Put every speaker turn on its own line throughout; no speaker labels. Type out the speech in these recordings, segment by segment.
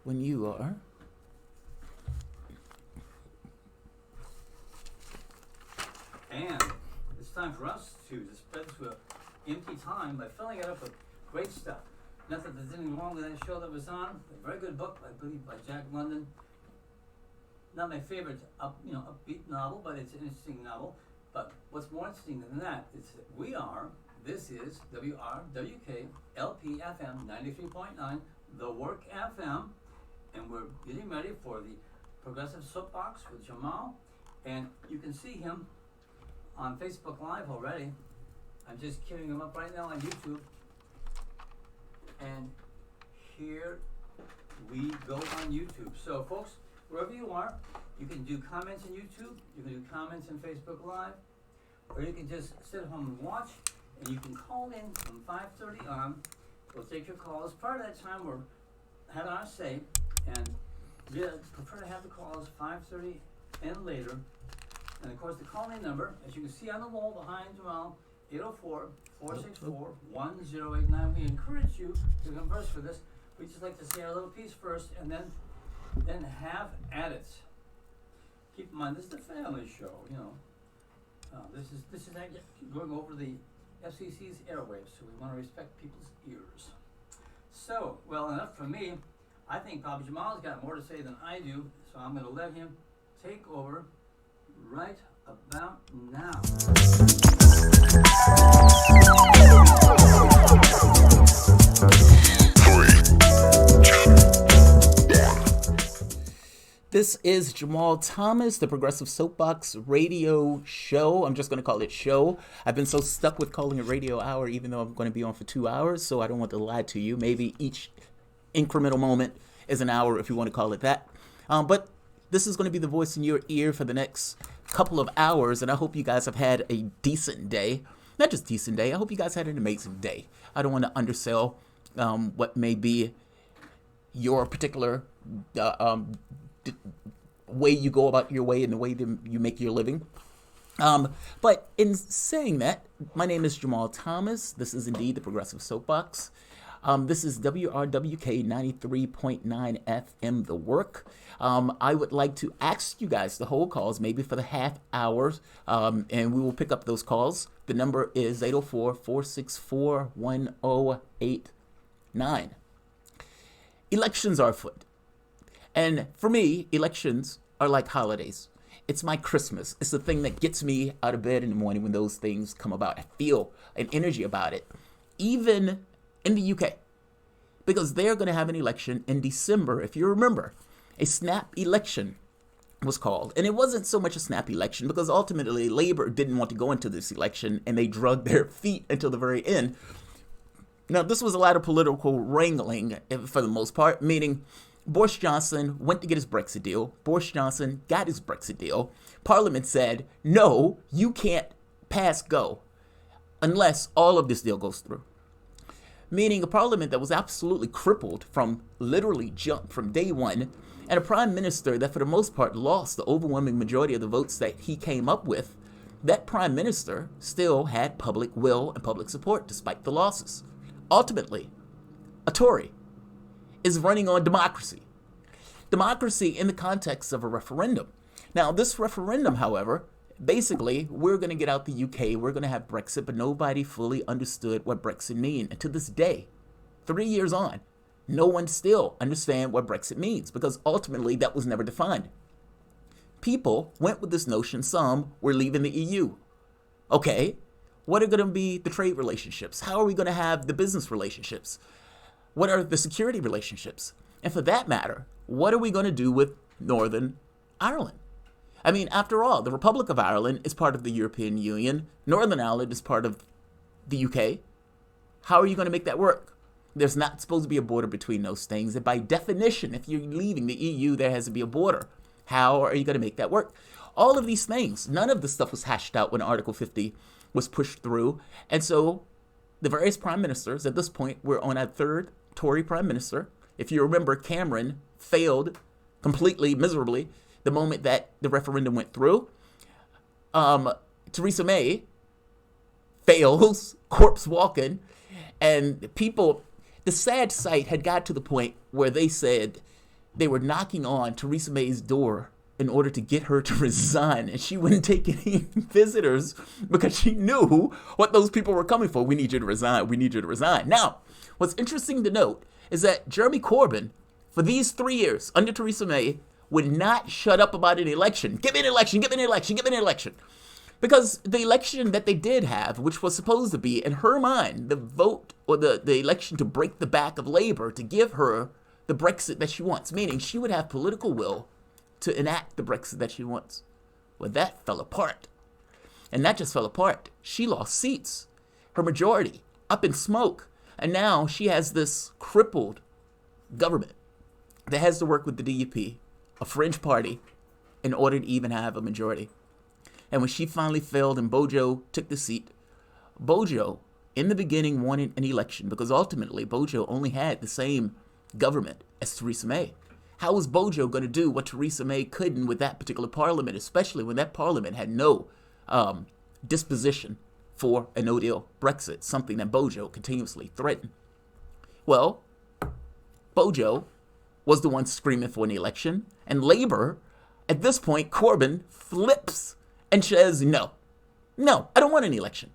when you are.
And it's time for us to spread this empty time by filling it up with great stuff. Not that there's anything wrong with that show that was on. A very good book, I believe, by Jack London. Not my favorite upbeat novel, but it's an interesting novel. But what's more interesting than that is that this is WRWK LPFM 93.9, The Work FM, and we're getting ready for the Progressive Soapbox with Jamarl. And you can see him on Facebook Live already. I'm just queuing him up right now on YouTube. And here we go on YouTube. So folks, wherever you are, you can do comments on YouTube, you can do comments on Facebook Live, or you can just sit at home and watch, and you can call in from 5:30 on. We'll take your calls. Part of that time we're having our say, and we prefer to have the calls 5:30 and later. And of course the call-in number, as you can see on the wall behind Jamarl, 804-464-1089. We encourage you to converse with us. We just like to say our little piece first, and then have at it. Keep in mind, this is a family show, this is going over the FCC's airwaves, so we want to respect people's ears. So, well, enough from me. I think Papa Jamal's got more to say than I do, so I'm going to let him take over right about now.
This is Jamarl Thomas, the Progressive Soapbox radio show. I'm just going to call it show. I've been so stuck with calling it radio hour, even though I'm going to be on for 2 hours, so I don't want to lie to you. Maybe each incremental moment is an hour, if you want to call it that. But this is going to be the voice in your ear for the next couple of hours, and I hope you guys have had a decent day. Not just decent day, I hope you guys had an amazing day. I don't want to undersell what may be your particular way you go about your way and the way that you make your living. But in saying that, my name is Jamarl Thomas. This is indeed the Progressive Soapbox. This is WRWK 93.9 FM, The Work. I would like to ask you guys to hold calls, maybe for the half hour, and we will pick up those calls. The number is 804-464-1089. Elections are afoot. And for me, elections are like holidays. It's my Christmas. It's the thing that gets me out of bed in the morning when those things come about. I feel an energy about it. Even in the UK, because they're going to have an election in December. If you remember, a snap election was called. And it wasn't so much a snap election because ultimately Labour didn't want to go into this election and they dragged their feet until the very end. Now, this was a lot of political wrangling for the most part, meaning Boris Johnson went to get his Brexit deal. Boris Johnson got his Brexit deal. Parliament said, no, you can't pass go unless all of this deal goes through. Meaning a parliament that was absolutely crippled from literally jump from day one, and a prime minister that for the most part lost the overwhelming majority of the votes that he came up with. That prime minister still had public will and public support despite the losses. Ultimately, a Tory is running on democracy. Democracy in the context of a referendum. Now, this referendum, however, basically, we're going to get out the UK, we're going to have Brexit, but nobody fully understood what Brexit means. And to this day, 3 years on, no one still understands what Brexit means because ultimately that was never defined. People went with this notion, some were leaving the EU. Okay, what are going to be the trade relationships? How are we going to have the business relationships? What are the security relationships? And for that matter, what are we going to do with Northern Ireland? I mean, after all, the Republic of Ireland is part of the European Union. Northern Ireland is part of the UK. How are you going to make that work? There's not supposed to be a border between those things. And by definition, if you're leaving the EU, there has to be a border. How are you going to make that work? All of these things, none of the stuff was hashed out when Article 50 was pushed through. And so the various prime ministers at this point, we're on a third Tory prime minister. If you remember, Cameron failed completely, miserably, the moment that the referendum went through. Theresa May fails, corpse walking, and people, the sad sight had got to the point where they said, they were knocking on Theresa May's door in order to get her to resign, and she wouldn't take any visitors because she knew what those people were coming for. We need you to resign. We need you to resign. Now, what's interesting to note is that Jeremy Corbyn, for these 3 years under Theresa May, would not shut up about an election. Give me an election, give me an election, give me an election. Because the election that they did have, which was supposed to be, in her mind, the vote or the election to break the back of Labour, to give her the Brexit that she wants, meaning she would have political will to enact the Brexit that she wants. Well, that fell apart. And that just fell apart. She lost seats, her majority, up in smoke. And now she has this crippled government that has to work with the DUP, a fringe party, in order to even have a majority. And when she finally failed and Bojo took the seat, Bojo, in the beginning, wanted an election because ultimately Bojo only had the same government as Theresa May. How was Bojo going to do what Theresa May couldn't with that particular parliament, especially when that parliament had no disposition for a no-deal Brexit, something that Bojo continuously threatened? Well, Bojo was the one screaming for an election, and Labour, at this point, Corbyn flips and says, no, I don't want an election.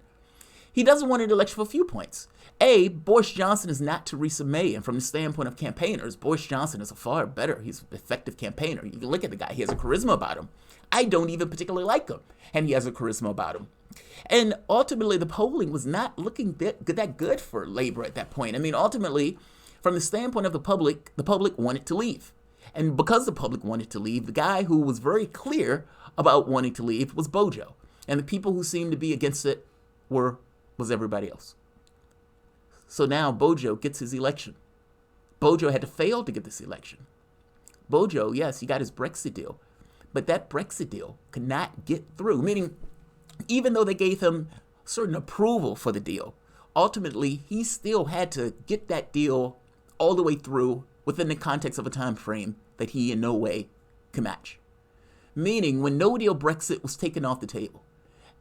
He doesn't want an election for a few points. A, Boris Johnson is not Theresa May, and from the standpoint of campaigners, Boris Johnson is a far better, he's an effective campaigner. You can look at the guy, he has a charisma about him. I don't even particularly like him, and he has a charisma about him. And ultimately, the polling was not looking that good for Labour at that point. I mean, ultimately, from the standpoint of the public wanted to leave. And because the public wanted to leave, the guy who was very clear about wanting to leave was Bojo. And the people who seemed to be against it was everybody else. So now Bojo gets his election. Bojo had to fail to get this election. Bojo, yes, he got his Brexit deal. But that Brexit deal could not get through. Meaning, even though they gave him certain approval for the deal, ultimately he still had to get that deal all the way through within the context of a time frame that he in no way could match. Meaning, when no-deal Brexit was taken off the table,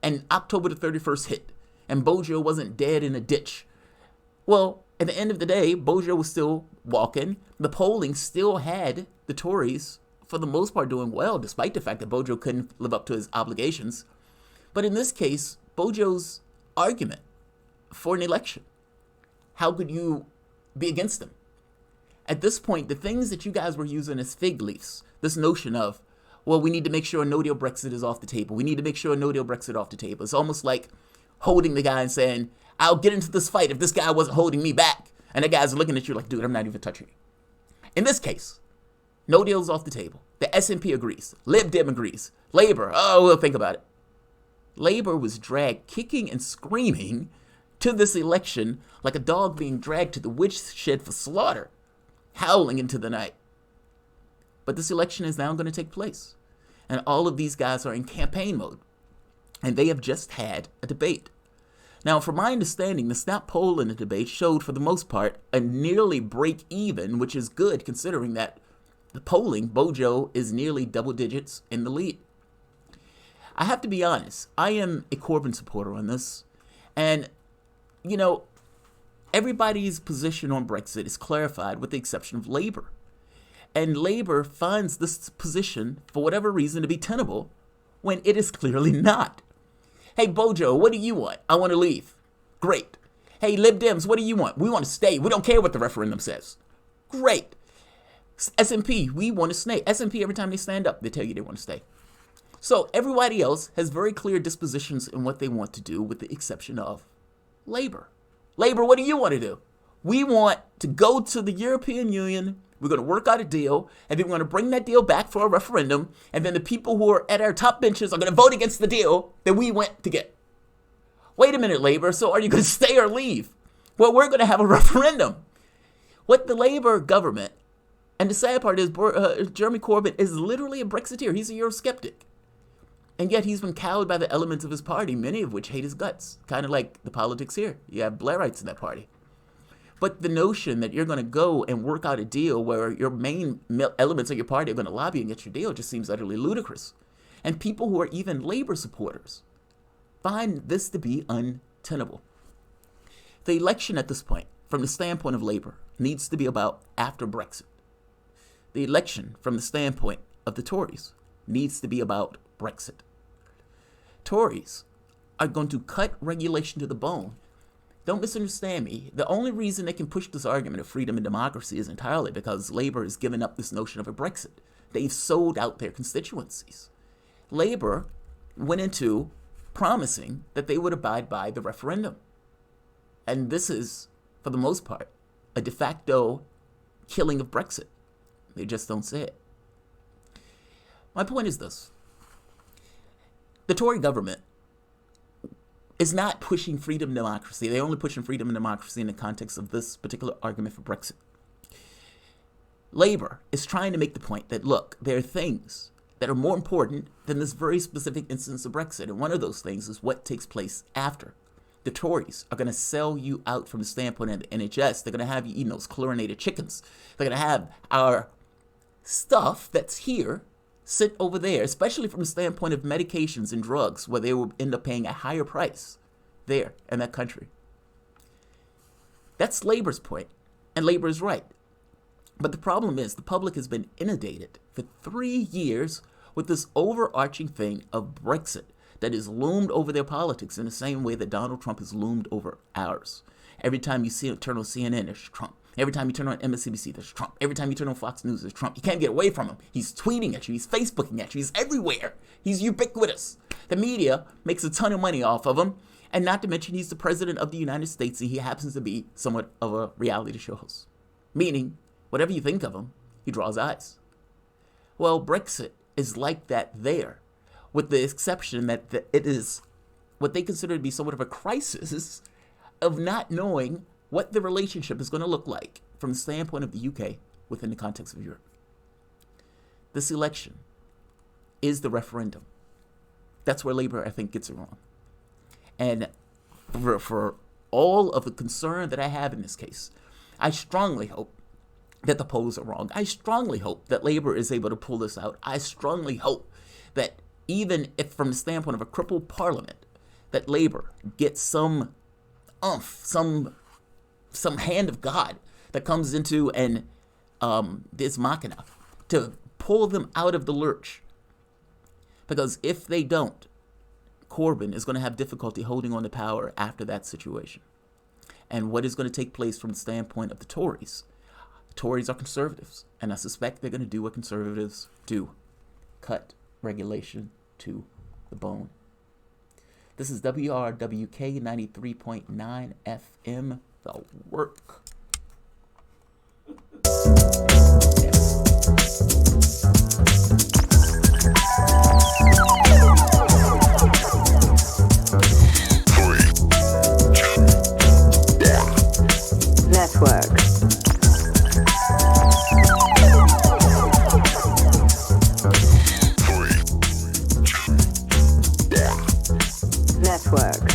and October the 31st hit, and Bojo wasn't dead in a ditch, well, at the end of the day, Bojo was still walking. The polling still had the Tories, for the most part, doing well, despite the fact that Bojo couldn't live up to his obligations. But in this case, Bojo's argument for an election, how could you be against them? At this point, the things that you guys were using as fig leaves, this notion of, well, we need to make sure a no-deal Brexit is off the table. We need to make sure a no-deal Brexit off the table. It's almost like holding the guy and saying, I'll get into this fight if this guy wasn't holding me back. And the guy's looking at you like, dude, I'm not even touching you. In this case, no deal's off the table. The SNP agrees. Lib Dem agrees. Labour, oh, we'll think about it. Labour was dragged kicking and screaming to this election like a dog being dragged to the woodshed for slaughter, howling into the night. But this election is now going to take place. And all of these guys are in campaign mode. And they have just had a debate. Now, from my understanding, the snap poll in the debate showed, for the most part, a nearly break even, which is good considering that the polling, Bojo is nearly double digits in the lead. I have to be honest, I am a Corbyn supporter on this. And, you know, everybody's position on Brexit is clarified with the exception of Labour. And Labour finds this position, for whatever reason, to be tenable when it is clearly not. Hey, Bojo, what do you want? I want to leave. Great. Hey, Lib Dems, what do you want? We want to stay. We don't care what the referendum says. Great. SNP, we want to stay. SNP, every time they stand up, they tell you they want to stay. So everybody else has very clear dispositions in what they want to do, with the exception of Labour. Labour, what do you want to do? We want to go to the European Union. We're going to work out a deal, and then we're going to bring that deal back for a referendum, and then the people who are at our top benches are going to vote against the deal that we went to get. Wait a minute, Labour, so are you going to stay or leave? Well, we're going to have a referendum. What the Labour government, and the sad part is Jeremy Corbyn is literally a Brexiteer. He's a Eurosceptic. And yet he's been cowed by the elements of his party, many of which hate his guts. Kind of like the politics here. You have Blairites in that party. But the notion that you're going to go and work out a deal where your main elements of your party are going to lobby against your deal just seems utterly ludicrous. And people who are even Labour supporters find this to be untenable. The election at this point, from the standpoint of Labour, needs to be about after Brexit. The election, from the standpoint of the Tories, needs to be about Brexit. Tories are going to cut regulation to the bone. Don't misunderstand me. The only reason they can push this argument of freedom and democracy is entirely because Labour has given up this notion of a Brexit. They've sold out their constituencies. Labour went into promising that they would abide by the referendum. And this is, for the most part, a de facto killing of Brexit. They just don't say it. My point is this. The Tory government is not pushing freedom and democracy. They're only pushing freedom and democracy in the context of this particular argument for Brexit. Labour is trying to make the point that, look, there are things that are more important than this very specific instance of Brexit. And one of those things is what takes place after. The Tories are going to sell you out from the standpoint of the NHS. They're going to have you eating those chlorinated chickens. They're going to have our stuff that's here sit over there, especially from the standpoint of medications and drugs, where they will end up paying a higher price there in that country. That's Labour's point, and Labour is right. But the problem is the public has been inundated for 3 years with this overarching thing of Brexit that has loomed over their politics in the same way that Donald Trump has loomed over ours. Every time you turn on CNN, there's Trump. Every time you turn on MSNBC, there's Trump. Every time you turn on Fox News, there's Trump. You can't get away from him. He's tweeting at you. He's Facebooking at you. He's everywhere. He's ubiquitous. The media makes a ton of money off of him. And not to mention, he's the president of the United States, and he happens to be somewhat of a reality show host. Meaning, whatever you think of him, he draws eyes. Well, Brexit is like that there, with the exception that it is what they consider to be somewhat of a crisis of not knowing what the relationship is going to look like from the standpoint of the UK within the context of Europe. This election is the referendum. That's where Labour, I think, gets it wrong. And for all of the concern that I have in this case, I strongly hope that the polls are wrong. I strongly hope that Labour is able to pull this out. I strongly hope that even if from the standpoint of a crippled parliament, that Labour gets some oomph, some hand of God that comes into and this machina to pull them out of the lurch. Because if they don't, Corbyn is going to have difficulty holding on to power after that situation. And what is going to take place from the standpoint of the Tories? Tories are conservatives, and I suspect they're going to do what conservatives do. Cut regulation to the bone. This is WRWK 93.9 FM, The Work.
Network. Network.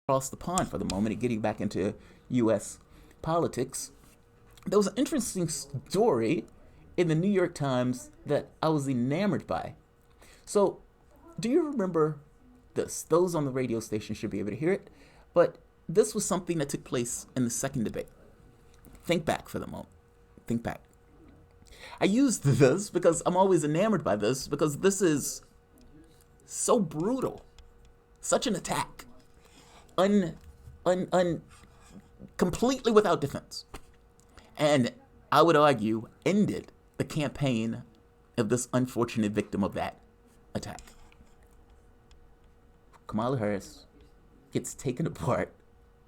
Across the pond for the moment and getting back into U.S. politics, there was an interesting story in the New York Times that I was enamored by. So, do you remember this? Those on the radio station should be able to hear it, but this was something that took place in the second debate. Think back for the moment. Think back. I used this because I'm always enamored by this, because this is so brutal. Such an attack. completely without defense. And I would argue ended the campaign of this unfortunate victim of that attack. Kamala Harris gets taken apart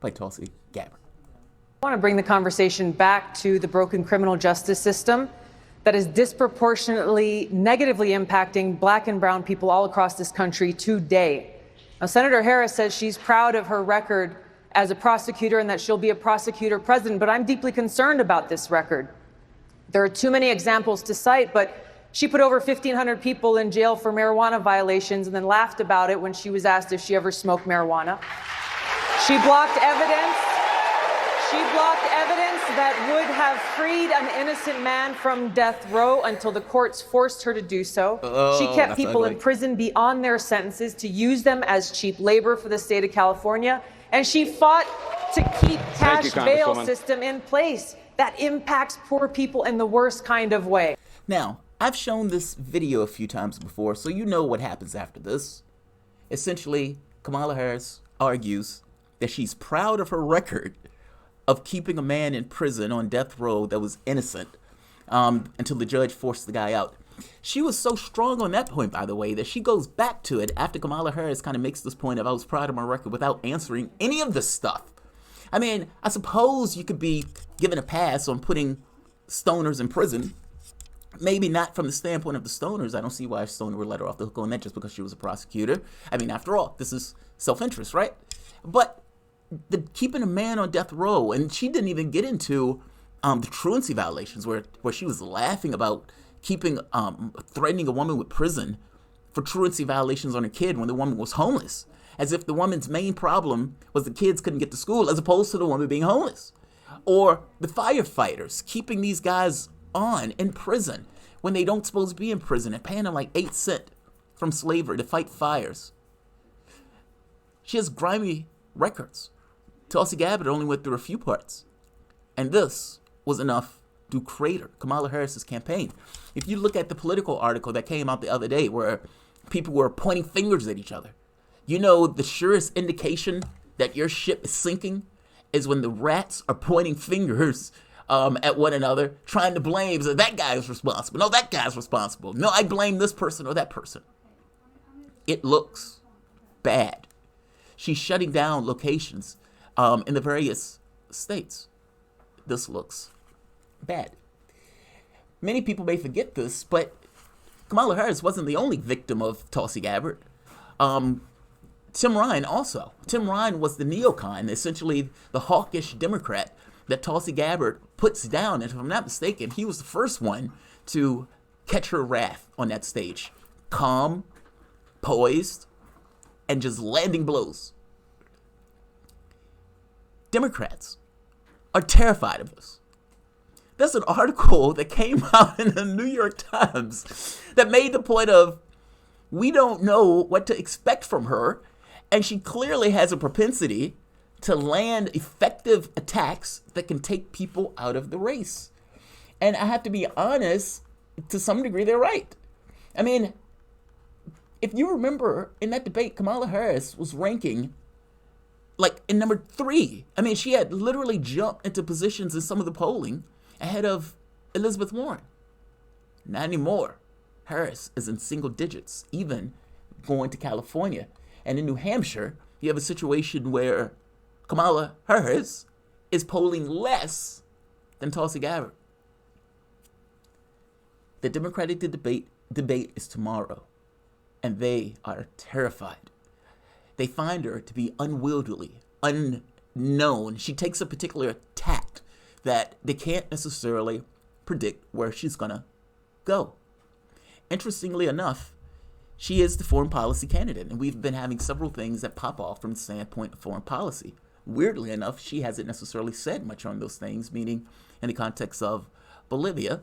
by Tulsi Gabbard.
I want to bring the conversation back to the broken criminal justice system that is disproportionately negatively impacting black and brown people all across this country today. Now, Senator Harris says she's proud of her record as a prosecutor and that she'll be a prosecutor president, but I'm deeply concerned about this record. There are too many examples to cite, but she put over 1,500 people in jail for marijuana violations and then laughed about it when she was asked if she ever smoked marijuana. She blocked evidence. That would have freed an innocent man from death row until the courts forced her to do so. She kept people in prison beyond their sentences to use them as cheap labor for the state of California. And she fought to keep cash bail system in place that impacts poor people in the worst kind of way.
Now, I've shown this video a few times before, so you know what happens after this. Essentially, Kamala Harris argues that she's proud of her record of keeping a man in prison on death row that was innocent until the judge forced the guy out. She was so strong on that point, by the way, that she goes back to it after Kamala Harris kind of makes this point of I was proud of my record without answering any of this stuff. I mean, I suppose you could be given a pass on putting stoners in prison. Maybe not from the standpoint of the stoners. I don't see why a stoner would let her off the hook on that just because she was a prosecutor. I mean, after all, this is self-interest, right? But the keeping a man on death row, and she didn't even get into the truancy violations where she was laughing about keeping threatening a woman with prison for truancy violations on a kid when the woman was homeless, as if the woman's main problem was the kids couldn't get to school as opposed to the woman being homeless. Or the firefighters keeping these guys on in prison when they don't supposed to be in prison and paying them like 8 cents from slavery to fight fires. She has grimy records. Tulsi Gabbard only went through a few parts. And this was enough to crater Kamala Harris's campaign. If you look at the Political article that came out the other day where people were pointing fingers at each other, you know the surest indication that your ship is sinking is when the rats are pointing fingers at one another, trying to blame, so that guy is responsible. No, that guy's responsible. No, I blame this person or that person. It looks bad. She's shutting down locations in the various states. This looks bad. Many people may forget this, but Kamala Harris wasn't the only victim of Tulsi Gabbard. Tim Ryan also. Tim Ryan was the neocon, essentially the hawkish Democrat that Tulsi Gabbard puts down. And if I'm not mistaken, he was the first one to catch her wrath on that stage. Calm, poised, and just landing blows. Democrats are terrified of this. There's an article that came out in the New York Times that made the point of, we don't know what to expect from her, and she clearly has a propensity to land effective attacks that can take people out of the race. And I have to be honest, to some degree, they're right. I mean, if you remember in that debate, Kamala Harris was ranking like in number 3. I mean, she had literally jumped into positions in some of the polling ahead of Elizabeth Warren. Not anymore. Harris is in single digits, even going to California. And in New Hampshire, you have a situation where Kamala Harris is polling less than Tulsi Gabbard. The Democratic debate is tomorrow, and they are terrified. They find her to be unwieldy, unknown. She takes a particular tact that they can't necessarily predict where she's going to go. Interestingly enough, she is the foreign policy candidate, and we've been having several things that pop off from the standpoint of foreign policy. Weirdly enough, she hasn't necessarily said much on those things, meaning in the context of Bolivia,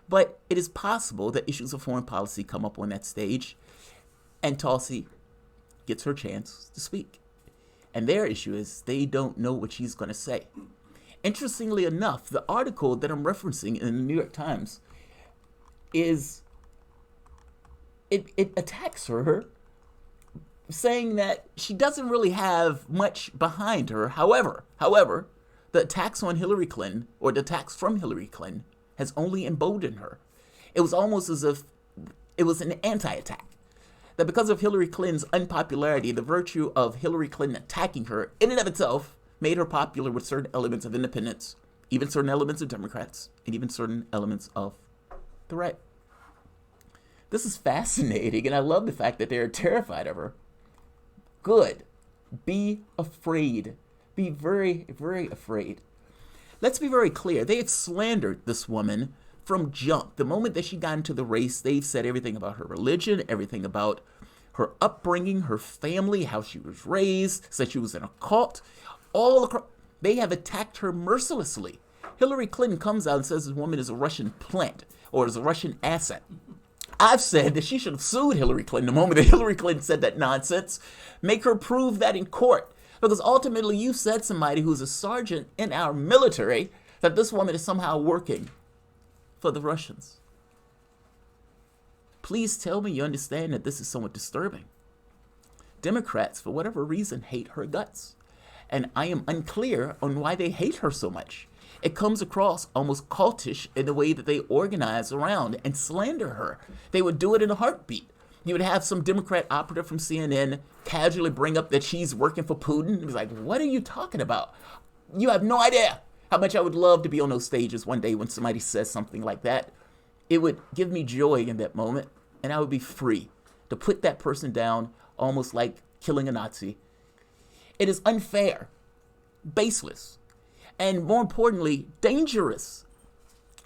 but it is possible that issues of foreign policy come up on that stage, and Tulsi gets her chance to speak. And their issue is they don't know what she's going to say. Interestingly enough, the article that I'm referencing in the New York Times is it attacks her, saying that she doesn't really have much behind her. However, The attacks on Hillary Clinton, or the attacks from Hillary Clinton, has only emboldened her. It was almost as if it was an anti-attack. That because of Hillary Clinton's unpopularity, the virtue of Hillary Clinton attacking her in and of itself made her popular with certain elements of independents, even certain elements of Democrats, and even certain elements of the right. This is fascinating, and I love the fact that they're terrified of her. Good. Be afraid. Be very, very afraid. Let's be very clear. They have slandered this woman from jump. The moment that she got into the race, they've said everything about her religion, everything about her upbringing, her family, how she was raised, said she was in a cult. All across, they have attacked her mercilessly. Hillary Clinton comes out and says this woman is a Russian plant or is a Russian asset. I've said that she should have sued Hillary Clinton the moment that Hillary Clinton said that nonsense. Make her prove that in court. Because ultimately you said somebody who's a sergeant in our military that this woman is somehow working for the Russians. Please tell me you understand that this is somewhat disturbing. Democrats, for whatever reason, hate her guts. And I am unclear on why they hate her so much. It comes across almost cultish in the way that they organize around and slander her. They would do it in a heartbeat. You would have some Democrat operative from CNN casually bring up that she's working for Putin. It was like, what are you talking about? You have no idea how much I would love to be on those stages one day when somebody says something like that. It would give me joy in that moment, and I would be free to put that person down almost like killing a Nazi. It is unfair, baseless, and more importantly, dangerous.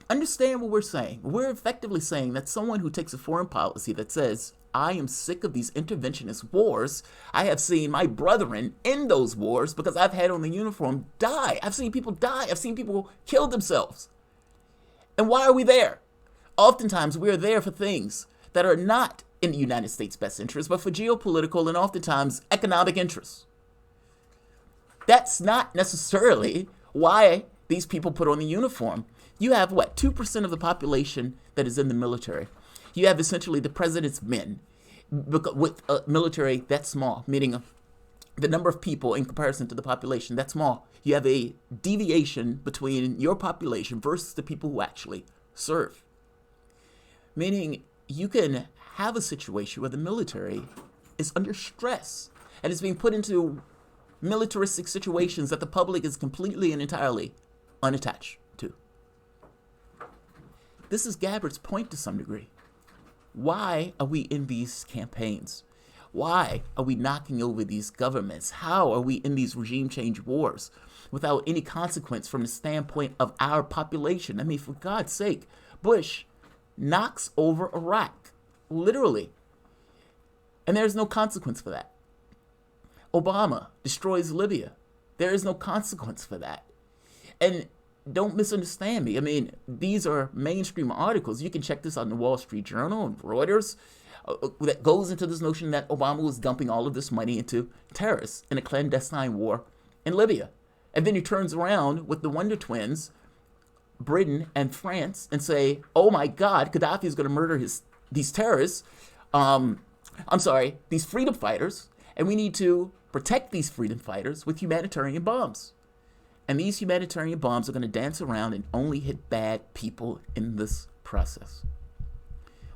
Understand what we're saying. We're effectively saying that someone who takes a foreign policy that says, I am sick of these interventionist wars. I have seen my brethren in those wars because I've had on the uniform die. I've seen people die. I've seen people kill themselves. And why are we there? Oftentimes we are there for things that are not in the United States' best interest, but for geopolitical and oftentimes economic interests. That's not necessarily why these people put on the uniform. You have, 2% of the population that is in the military. You have essentially the president's men with a military that's small, meaning the number of people in comparison to the population, that's small. You have a deviation between your population versus the people who actually serve. Meaning you can have a situation where the military is under stress and is being put into militaristic situations that the public is completely and entirely unattached to. This is Gabbard's point to some degree. Why are we in these campaigns? Why are we knocking over these governments? How are we in these regime change wars without any consequence from the standpoint of our population? I mean, for God's sake, Bush knocks over Iraq, literally. And there's no consequence for that. Obama destroys Libya. There is no consequence for that. And don't misunderstand me. I mean, these are mainstream articles. You can check this out in the Wall Street Journal and Reuters that goes into this notion that Obama was dumping all of this money into terrorists in a clandestine war in Libya. And then he turns around with the Wonder Twins, Britain and France, and say, oh my God, Gaddafi is going to murder these terrorists. These freedom fighters. And we need to protect these freedom fighters with humanitarian bombs. And these humanitarian bombs are going to dance around and only hit bad people in this process.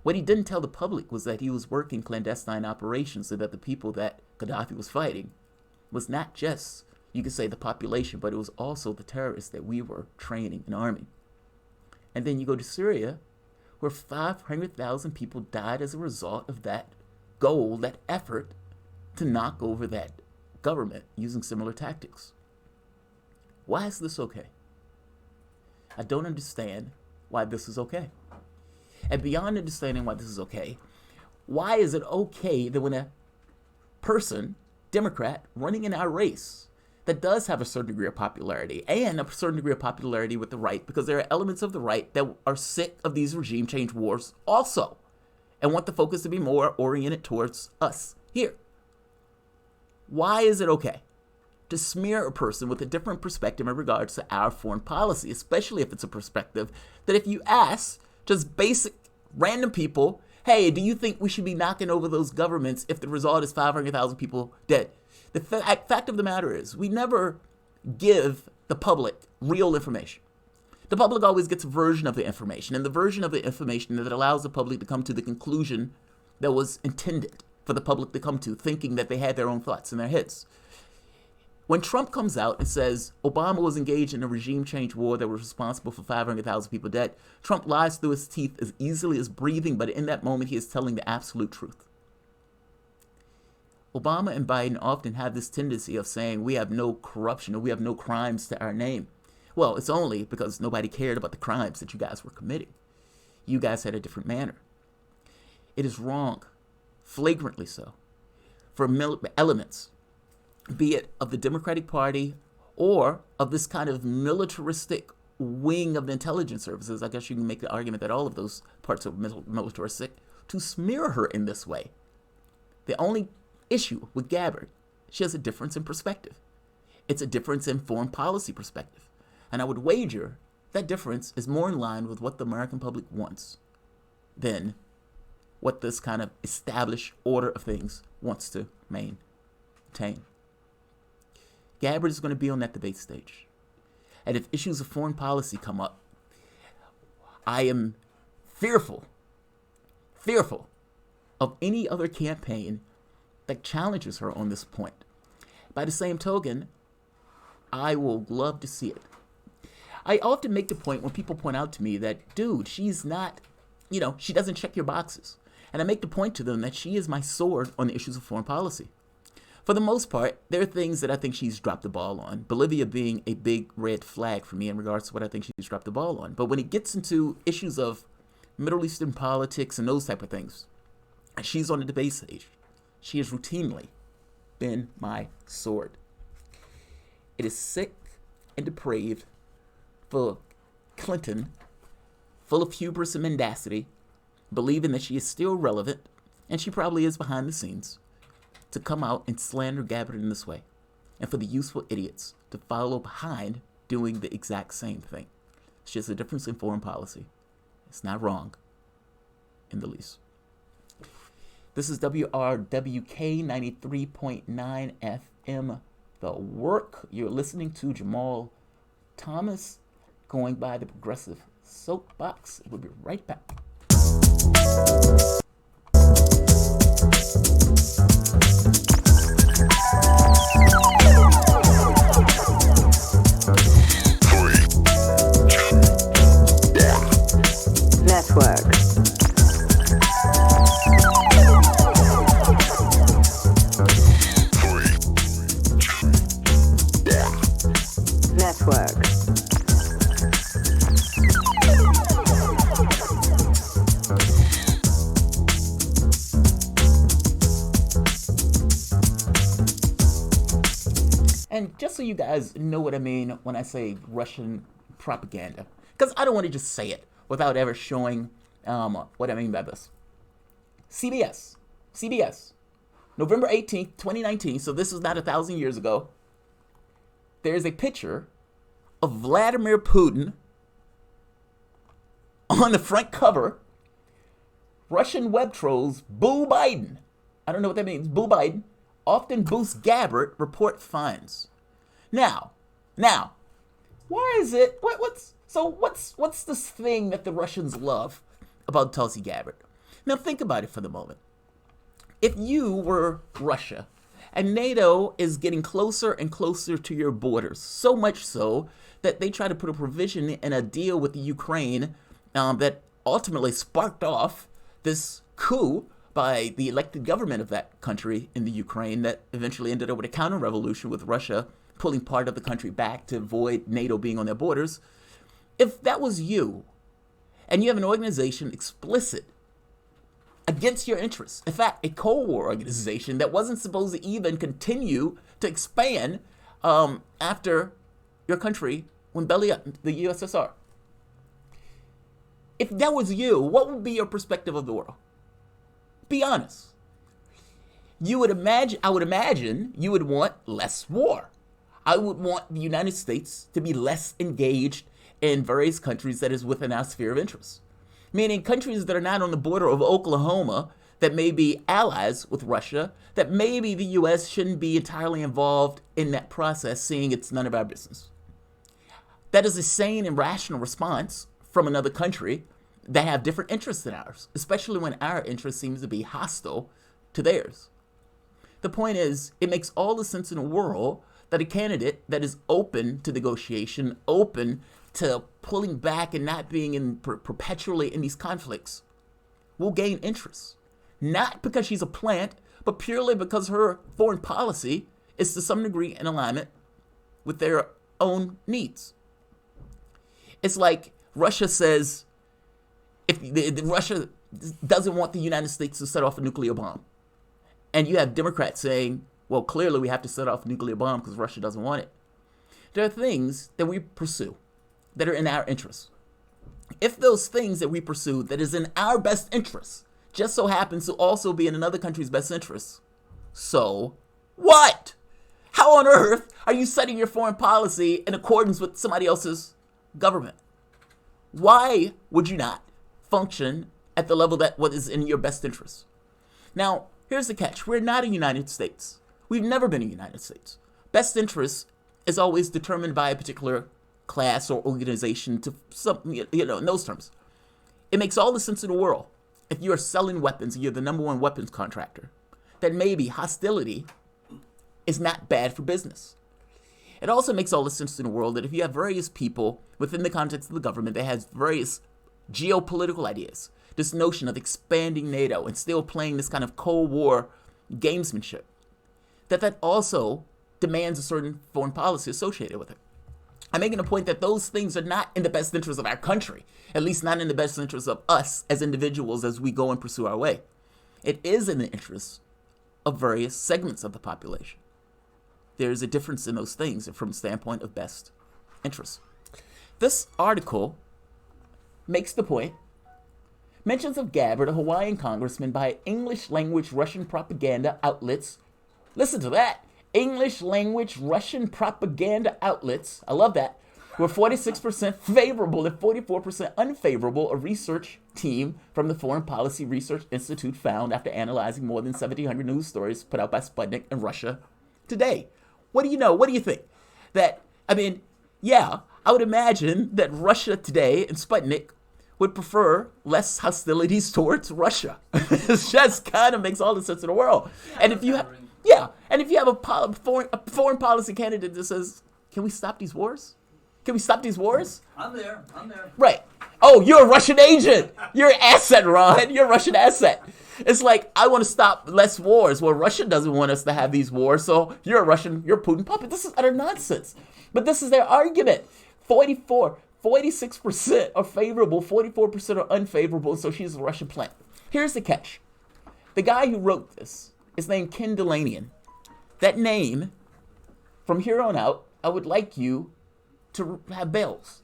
What he didn't tell the public was that he was working clandestine operations so that the people that Gaddafi was fighting was not just, you could say, the population, but it was also the terrorists that we were training and arming. And then you go to Syria, where 500,000 people died as a result of that goal, that effort to knock over that government using similar tactics. Why is this okay? I don't understand why this is okay. And beyond understanding why this is okay, why is it okay that when a person, Democrat, running in our race that does have a certain degree of popularity and a certain degree of popularity with the right, because there are elements of the right that are sick of these regime change wars also and want the focus to be more oriented towards us here. Why is it okay to smear a person with a different perspective in regards to our foreign policy, especially if it's a perspective that if you ask just basic random people, hey, do you think we should be knocking over those governments if the result is 500,000 people dead? The fact of the matter is we never give the public real information. The public always gets a version of the information, and the version of the information that allows the public to come to the conclusion that was intended for the public to come to, thinking that they had their own thoughts in their heads. When Trump comes out and says Obama was engaged in a regime change war that was responsible for 500,000 people dead, Trump lies through his teeth as easily as breathing, but in that moment he is telling the absolute truth. Obama and Biden often have this tendency of saying we have no corruption or we have no crimes to our name. Well, it's only because nobody cared about the crimes that you guys were committing. You guys had a different manner. It is wrong, flagrantly so, for elements, be it of the Democratic Party or of this kind of militaristic wing of the intelligence services. I guess you can make the argument that all of those parts are militaristic, to smear her in this way. The only issue with Gabbard, she has a difference in perspective. It's a difference in foreign policy perspective. And I would wager that difference is more in line with what the American public wants than what this kind of established order of things wants to maintain. Gabbard is going to be on that debate stage. And if issues of foreign policy come up, I am fearful of any other campaign that challenges her on this point. By the same token, I will love to see it. I often make the point when people point out to me that, dude, she's not, she doesn't check your boxes. And I make the point to them that she is my sword on the issues of foreign policy. For the most part, there are things that I think she's dropped the ball on, Bolivia being a big red flag for me in regards to what I think she's dropped the ball on. But when it gets into issues of Middle Eastern politics and those type of things, and she's on the debate stage, she has routinely been my sword. It is sick and depraved for Clinton, full of hubris and mendacity, believing that she is still relevant, and she probably is behind the scenes, to come out and slander Gabbard in this way, and for the useful idiots to follow behind doing the exact same thing. It's just a difference in foreign policy. It's not wrong in the least. This is WRWK 93.9 FM, The Work. You're listening to Jamarl Thomas, going by the Progressive Soapbox. We'll be right back.
Network. Network.
And just so you guys know what I mean when I say Russian propaganda, because I don't want to just say it without ever showing what I mean by this. CBS, November 18th, 2019, so this is not 1,000 years ago, there's a picture of Vladimir Putin on the front cover. Russian web trolls boo Biden. I don't know what that means. Boo Biden. Often boosts Gabbard, report finds. Now, why is it? What's this thing that the Russians love about Tulsi Gabbard? Now think about it for the moment. If you were Russia and NATO is getting closer and closer to your borders, so much so that they try to put a provision in a deal with the Ukraine that ultimately sparked off this coup by the elected government of that country in the Ukraine that eventually ended up with a counter-revolution with Russia pulling part of the country back to avoid NATO being on their borders. If that was you, and you have an organization explicit against your interests, in fact, a Cold War organization that wasn't supposed to even continue to expand after your country went belly up, the USSR. If that was you, what would be your perspective of the world? Be honest. I would imagine you would want less war. I would want the United States to be less engaged in various countries that is within our sphere of interest. Meaning countries that are not on the border of Oklahoma, that may be allies with Russia, that maybe the U.S. shouldn't be entirely involved in that process, seeing it's none of our business. That is a sane and rational response from another country that have different interests than ours, especially when our interest seems to be hostile to theirs. The point is, it makes all the sense in the world that a candidate that is open to negotiation, open to pulling back and not being in perpetually in these conflicts, will gain interest. Not because she's a plant, but purely because her foreign policy is to some degree in alignment with their own needs. It's like Russia says, if Russia doesn't want the United States to set off a nuclear bomb, and you have Democrats saying, well, clearly we have to set off a nuclear bomb because Russia doesn't want it. There are things that we pursue that are in our interests. If those things that we pursue that is in our best interest just so happens to also be in another country's best interest, so what? How on earth are you setting your foreign policy in accordance with somebody else's government? Why would you not function at the level that what is in your best interest? Now, here's the catch. We're not a United States. We've never been a United States. Best interest is always determined by a particular class or organization to some, in those terms. It makes all the sense in the world if you are selling weapons and you're the number one weapons contractor, that maybe hostility is not bad for business. It also makes all the sense in the world that if you have various people within the context of the government that has various geopolitical ideas, this notion of expanding NATO and still playing this kind of Cold War gamesmanship, that also demands a certain foreign policy associated with it. I'm making a point that those things are not in the best interest of our country, at least not in the best interest of us as individuals as we go and pursue our way. It is in the interest of various segments of the population. There is a difference in those things from the standpoint of best interest. This article makes the point. Mentions of Gabbard, a Hawaiian congressman, by English-language Russian propaganda outlets. Listen to that. English-language Russian propaganda outlets, I love that, were 46% favorable and 44% unfavorable, a research team from the Foreign Policy Research Institute found after analyzing more than 1,700 news stories put out by Sputnik and Russia Today. What do you know? What do you think? I would imagine that Russia Today and Sputnik would prefer less hostilities towards Russia. It just kind of makes all the sense in the world. And if you have a foreign policy candidate that says, can we stop these wars? Can we stop these wars?
I'm there.
Right. Oh, you're a Russian agent. You're an asset, Ron. You're a Russian asset. It's like, I want to stop less wars. Well, Russia doesn't want us to have these wars, so you're a Putin puppet. This is utter nonsense. But this is their argument. 46% are favorable, 44% are unfavorable, so she's a Russian plant. Here's the catch. The guy who wrote this is named Ken Delanian. That name, from here on out, I would like you to have bells.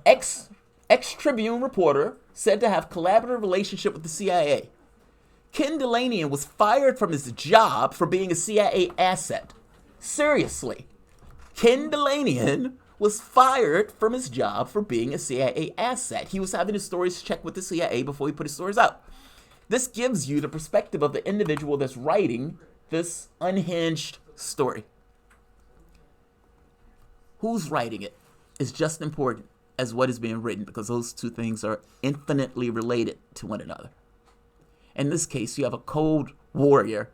Ex-Tribune reporter said to have collaborative relationship with the CIA. Ken Delanian was fired from his job for being a CIA asset. Seriously. Ken Delanian was fired from his job for being a CIA asset. He was having his stories checked with the CIA before he put his stories out. This gives you the perspective of the individual that's writing this unhinged story. Who's writing it is just important as what is being written, because those two things are infinitely related to one another. In this case, you have a cold warrior,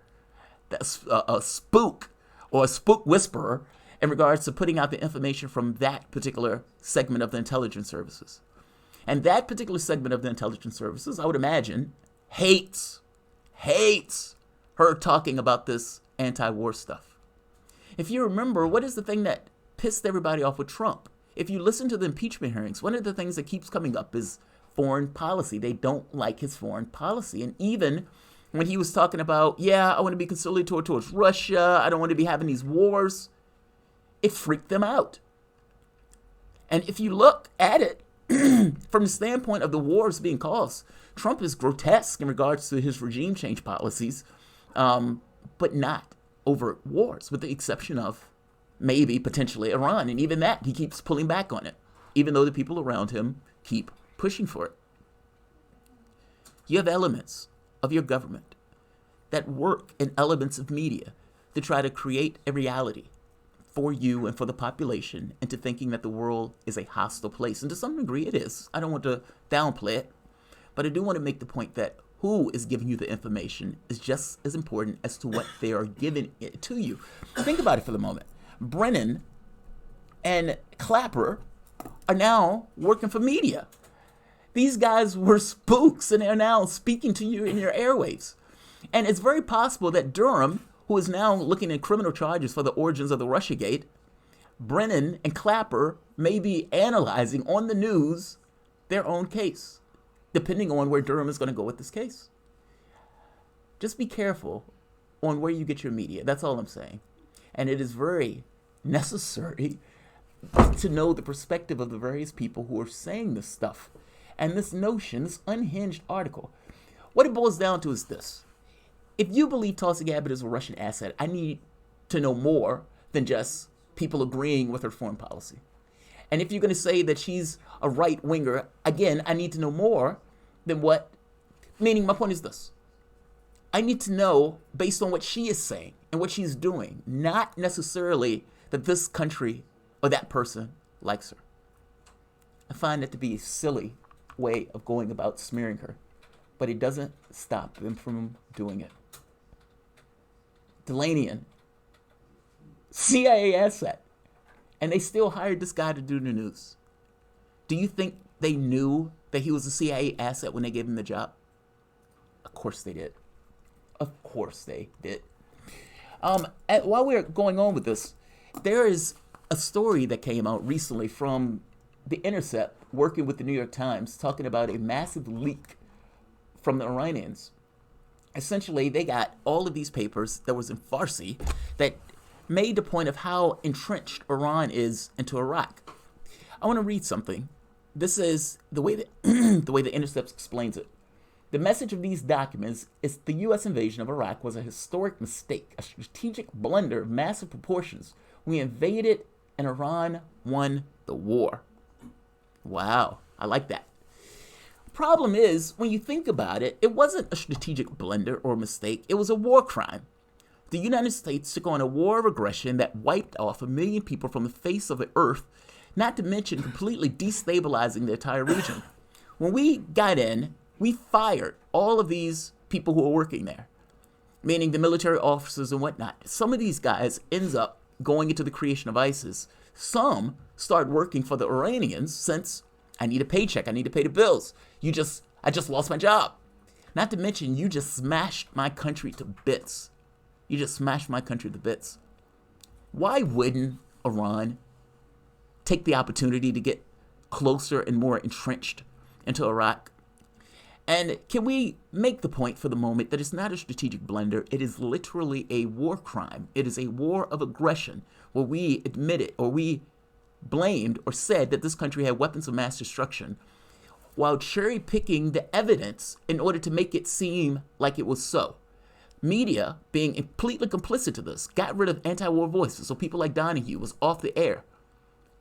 that's a spook or a spook whisperer in regards to putting out the information from that particular segment of the intelligence services. And that particular segment of the intelligence services, I would imagine, hates her talking about this anti-war stuff. If you remember, what is the thing that pissed everybody off with Trump? If you listen to the impeachment hearings, one of the things that keeps coming up is foreign policy. They don't like his foreign policy. And even when he was talking about, I want to be conciliatory towards Russia, I don't want to be having these wars, it freaked them out. And if you look at it from the standpoint of the wars being caused, Trump is grotesque in regards to his regime change policies, but not overt wars, with the exception of maybe potentially Iran. And even that, he keeps pulling back on it, even though the people around him keep pushing for it. You have elements of your government that work in elements of media to try to create a reality for you and for the population into thinking that the world is a hostile place. And to some degree it is. I don't want to downplay it, but I do want to make the point that who is giving you the information is just as important as to what they are giving it to you. Think about it for the moment. Brennan and Clapper are now working for media. These guys were spooks and they're now speaking to you in your airwaves. And it's very possible that Durham, who is now looking at criminal charges for the origins of the Russiagate, Brennan and Clapper may be analyzing on the news their own case, depending on where Durham is going to go with this case. Just be careful on where you get your media. That's all I'm saying. And it is very necessary to know the perspective of the various people who are saying this stuff. And this notion, this unhinged article, what it boils down to is this. If you believe Tulsi Gabbard is a Russian asset, I need to know more than just people agreeing with her foreign policy. And if you're going to say that she's a right-winger, again, I need to know more than what, meaning my point is this. I need to know based on what she is saying and what she's doing, not necessarily that this country or that person likes her. I find that to be a silly way of going about smearing her, but it doesn't stop them from doing it. Delanian, CIA asset, and they still hired this guy to do the news. Do you think they knew that he was a CIA asset when they gave him the job? Of course they did. Of course they did. While we're going on with this, there is a story that came out recently from The Intercept, working with the New York Times, talking about a massive leak from the Iranians. Essentially, they got all of these papers that was in Farsi that made the point of how entrenched Iran is into Iraq. I want to read something. This is the way that the way The Intercept explains it. The message of these documents is the U.S. invasion of Iraq was a historic mistake, a strategic blunder of massive proportions. We invaded and Iran won the war. Wow, I like that. Problem is, when you think about it, it wasn't a strategic blunder or mistake. It was a war crime. The United States took on a war of aggression that wiped off 1 million people from the face of the earth, not to mention completely destabilizing the entire region. When we got in, we fired all of these people who were working there, meaning the military officers and whatnot. Some of these guys ends up going into the creation of ISIS. Some start working for the Iranians since I need a paycheck, I need to pay the bills. I just lost my job. Not to mention, you just smashed my country to bits. You just smashed my country to bits. Why wouldn't Iran take the opportunity to get closer and more entrenched into Iraq? And can we make the point for the moment that it's not a strategic blunder? It is literally a war crime. It is a war of aggression where we admitted or we blamed or said that this country had weapons of mass destruction while cherry picking the evidence in order to make it seem like it was so. Media, being completely complicit to this, got rid of anti-war voices, so people like Donahue was off the air.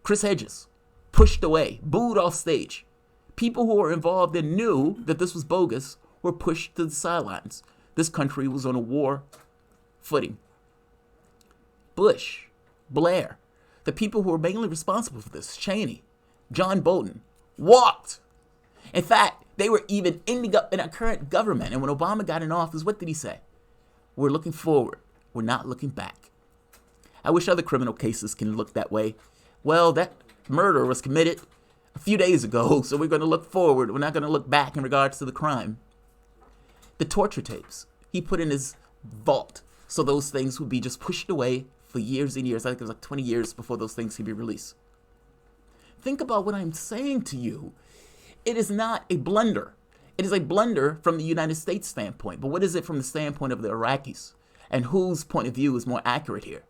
Chris Hedges, pushed away, booed off stage. People who were involved and knew that this was bogus were pushed to the sidelines. This country was on a war footing. Bush, Blair, the people who were mainly responsible for this, Cheney, John Bolton, walked. In fact, they were even ending up in our current government. And when Obama got in office, what did he say? We're looking forward. We're not looking back. I wish other criminal cases can look that way. Well, that murder was committed a few days ago, so we're going to look forward. We're not going to look back in regards to the crime. The torture tapes he put in his vault, so those things would be just pushed away for years and years. I think it was like 20 years before those things could be released. Think about what I'm saying to you. It is not a blunder. It is a blunder from the United States standpoint. But what is it from the standpoint of the Iraqis? And whose point of view is more accurate here?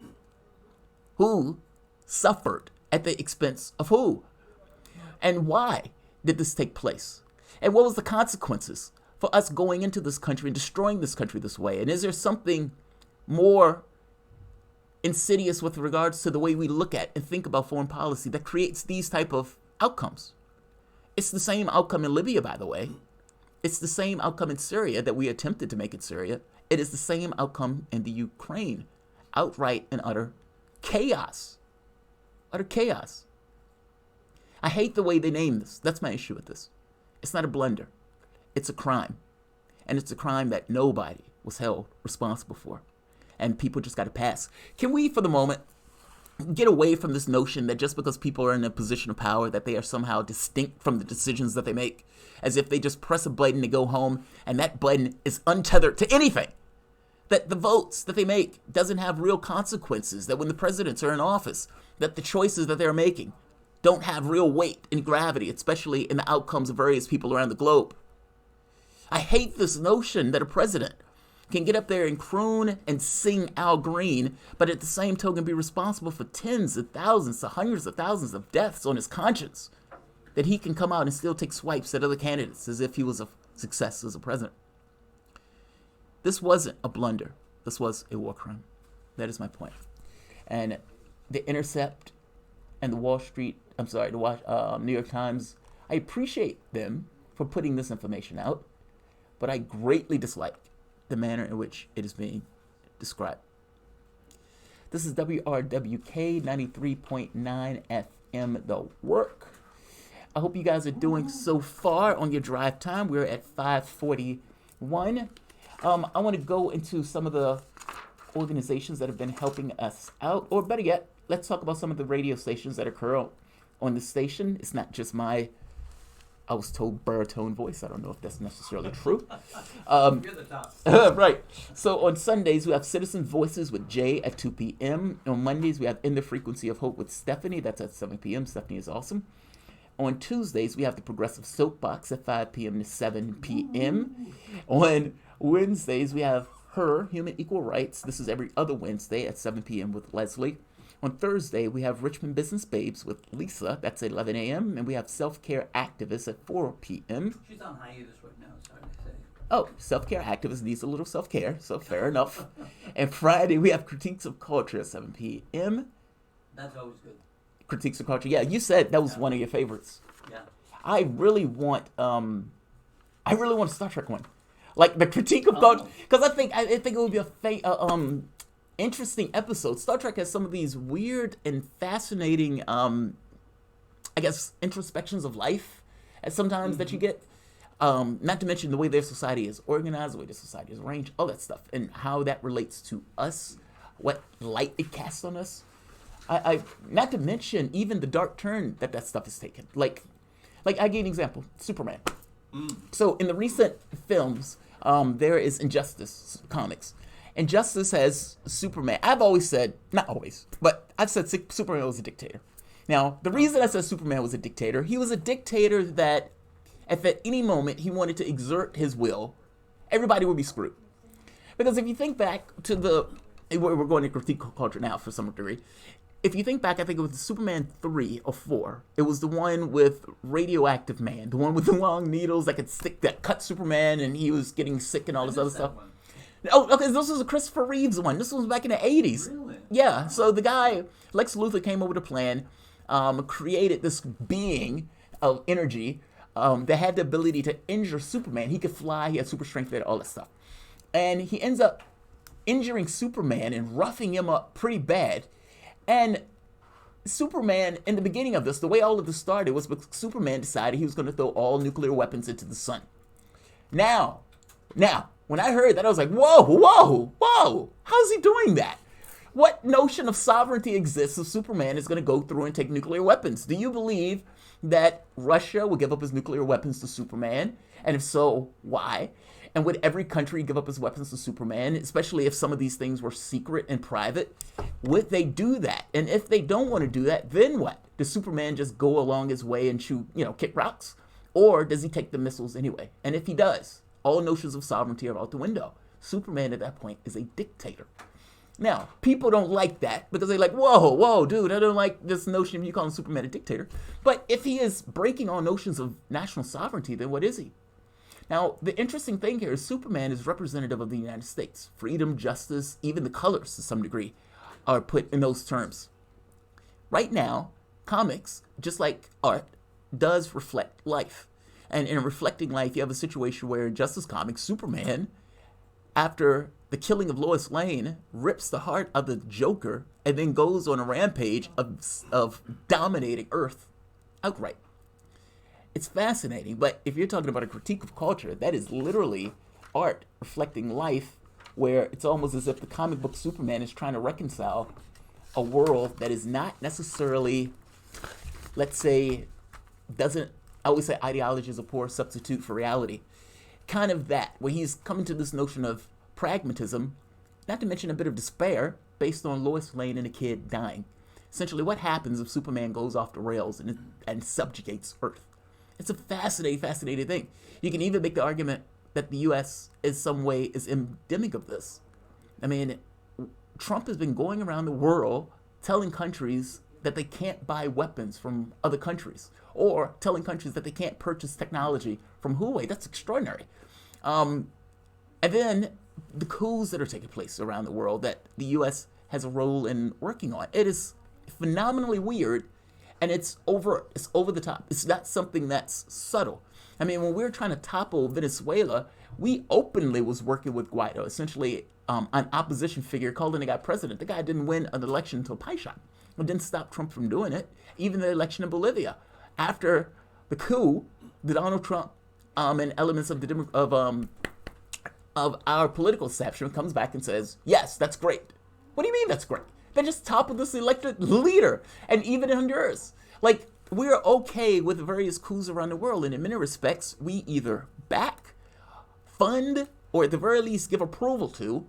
Who suffered at the expense of who? And why did this take place? And what was the consequences for us going into this country and destroying this country this way? And is there something more insidious with regards to the way we look at and think about foreign policy that creates these type of outcomes? It's the same outcome in Libya, by the way. It's the same outcome in Syria that we attempted to make in Syria. It is the same outcome in the Ukraine. Outright and utter chaos. Utter chaos. I hate the way they name this. That's my issue with this. It's not a blunder. It's a crime. And it's a crime that nobody was held responsible for. And people just got to pass. Can we, for the moment, get away from this notion that just because people are in a position of power that they are somehow distinct from the decisions that they make, as if they just press a button to go home and that button is untethered to anything, that the votes that they make doesn't have real consequences, that when the presidents are in office, that the choices that they're making don't have real weight and gravity, especially in the outcomes of various people around the globe. I hate this notion that a president can get up there and croon and sing Al Green, but at the same token be responsible for tens of thousands to hundreds of thousands of deaths on his conscience, that he can come out and still take swipes at other candidates as if he was a success as a president. This wasn't a blunder. This was a war crime. That is my point. And The Intercept and the New York Times, I appreciate them for putting this information out, but I greatly dislike the manner in which it is being described. This is WRWK 93.9 FM, The Work. I hope you guys are doing so far on your drive time. We're at 5:41. I want to go into some of the organizations that have been helping us out, or better yet, let's talk about some of the radio stations that occur on the station. It's not just my, I was told, baritone voice. I don't know if that's necessarily true.
You're the top.
Right. So on Sundays, we have Citizen Voices with Jay at 2 p.m. On Mondays, we have In the Frequency of Hope with Stephanie. That's at 7 p.m. Stephanie is awesome. On Tuesdays, we have the Progressive Soapbox at 5 p.m. to 7 p.m. On Wednesdays, we have Her, Human Equal Rights. This is every other Wednesday at 7 p.m. with Leslie. On Thursday, we have Richmond Business Babes with Lisa. That's at 11 a.m. And we have Self-Care Activists at 4 p.m.
She's on hiatus right now, sorry to say.
Oh, Self-Care Activists needs a little self-care, so fair enough. And Friday, we have Critiques of Culture at 7 p.m.
That's always good.
Critiques of Culture. Yeah, you said that was one of your favorites.
Yeah.
I really want a Star Trek one, like the Critique of Culture, because I think it would be a interesting episode. Star Trek has some of these weird and fascinating, I guess, introspections of life, and sometimes that you get. Not to mention the way their society is organized, the way their society is arranged, all that stuff, and how that relates to us, what light it casts on us. I not to mention even the dark turn that stuff is taken. Like I gave an example, Superman. So in the recent films, there is Injustice comics. Injustice has Superman. I've always said, not always, but I've said Superman was a dictator. Now, the reason I said Superman was a dictator, he was a dictator that if at any moment he wanted to exert his will, everybody would be screwed. Because if you think back to we're going to critique culture now for some degree. If you think back, I think it was Superman 3 or 4. It was the one with Radioactive Man, the one with the long needles that cut Superman and he was getting sick and all this other stuff.
One.
Oh, okay, this was a Christopher Reeves one. This was back in the 80s.
Really?
Yeah, so the guy, Lex Luthor, came over with a plan, created this being of energy that had the ability to injure Superman. He could fly, he had super strength, all that stuff. And he ends up injuring Superman and roughing him up pretty bad. And Superman, in the beginning of this, the way all of this started was because Superman decided he was going to throw all nuclear weapons into the sun. Now, when I heard that, I was like, whoa, how's he doing that? What notion of sovereignty exists if Superman is going to go through and take nuclear weapons? Do you believe that Russia will give up its nuclear weapons to Superman? And if so, why? And would every country give up its weapons to Superman, especially if some of these things were secret and private? Would they do that? And if they don't want to do that, then what? Does Superman just go along his way and kick rocks? Or does he take the missiles anyway? And if he does, all notions of sovereignty are out the window. Superman at that point is a dictator. Now, people don't like that because they're like, whoa, dude, I don't like this notion of you calling Superman a dictator. But if he is breaking all notions of national sovereignty, then what is he? Now, the interesting thing here is Superman is representative of the United States. Freedom, justice, even the colors to some degree are put in those terms. Right now, comics, just like art, does reflect life. And in reflecting life, you have a situation where in Justice Comics, Superman, after the killing of Lois Lane rips the heart of the Joker and then goes on a rampage of dominating Earth outright. It's fascinating, but if you're talking about a critique of culture, that is literally art reflecting life, where it's almost as if the comic book Superman is trying to reconcile a world that is not necessarily, let's say, I always say ideology is a poor substitute for reality. Kind of that, where he's coming to this notion of pragmatism, not to mention a bit of despair based on Lois Lane and a kid dying. Essentially, what happens if Superman goes off the rails and subjugates Earth? It's a fascinating thing. You can even make the argument that the U.S. in some way is endemic of this. I mean, Trump has been going around the world telling countries that they can't buy weapons from other countries, or telling countries that they can't purchase technology from Huawei. That's extraordinary. And then the coups that are taking place around the world that the U.S. has a role in working on. It is phenomenally weird, and it's over the top. It's not something that's subtle. I mean, when we were trying to topple Venezuela, we openly was working with Guaido, essentially an opposition figure, calling the guy president. The guy didn't win an election until Pie shot. It didn't stop Trump from doing it. Even the election in Bolivia, after the coup, Donald Trump and elements of our political establishment comes back and says, yes, that's great. What do you mean that's great? They just toppled this elected leader. And even in Honduras, like, we're okay with various coups around the world, and in many respects, we either back, fund, or at the very least give approval to,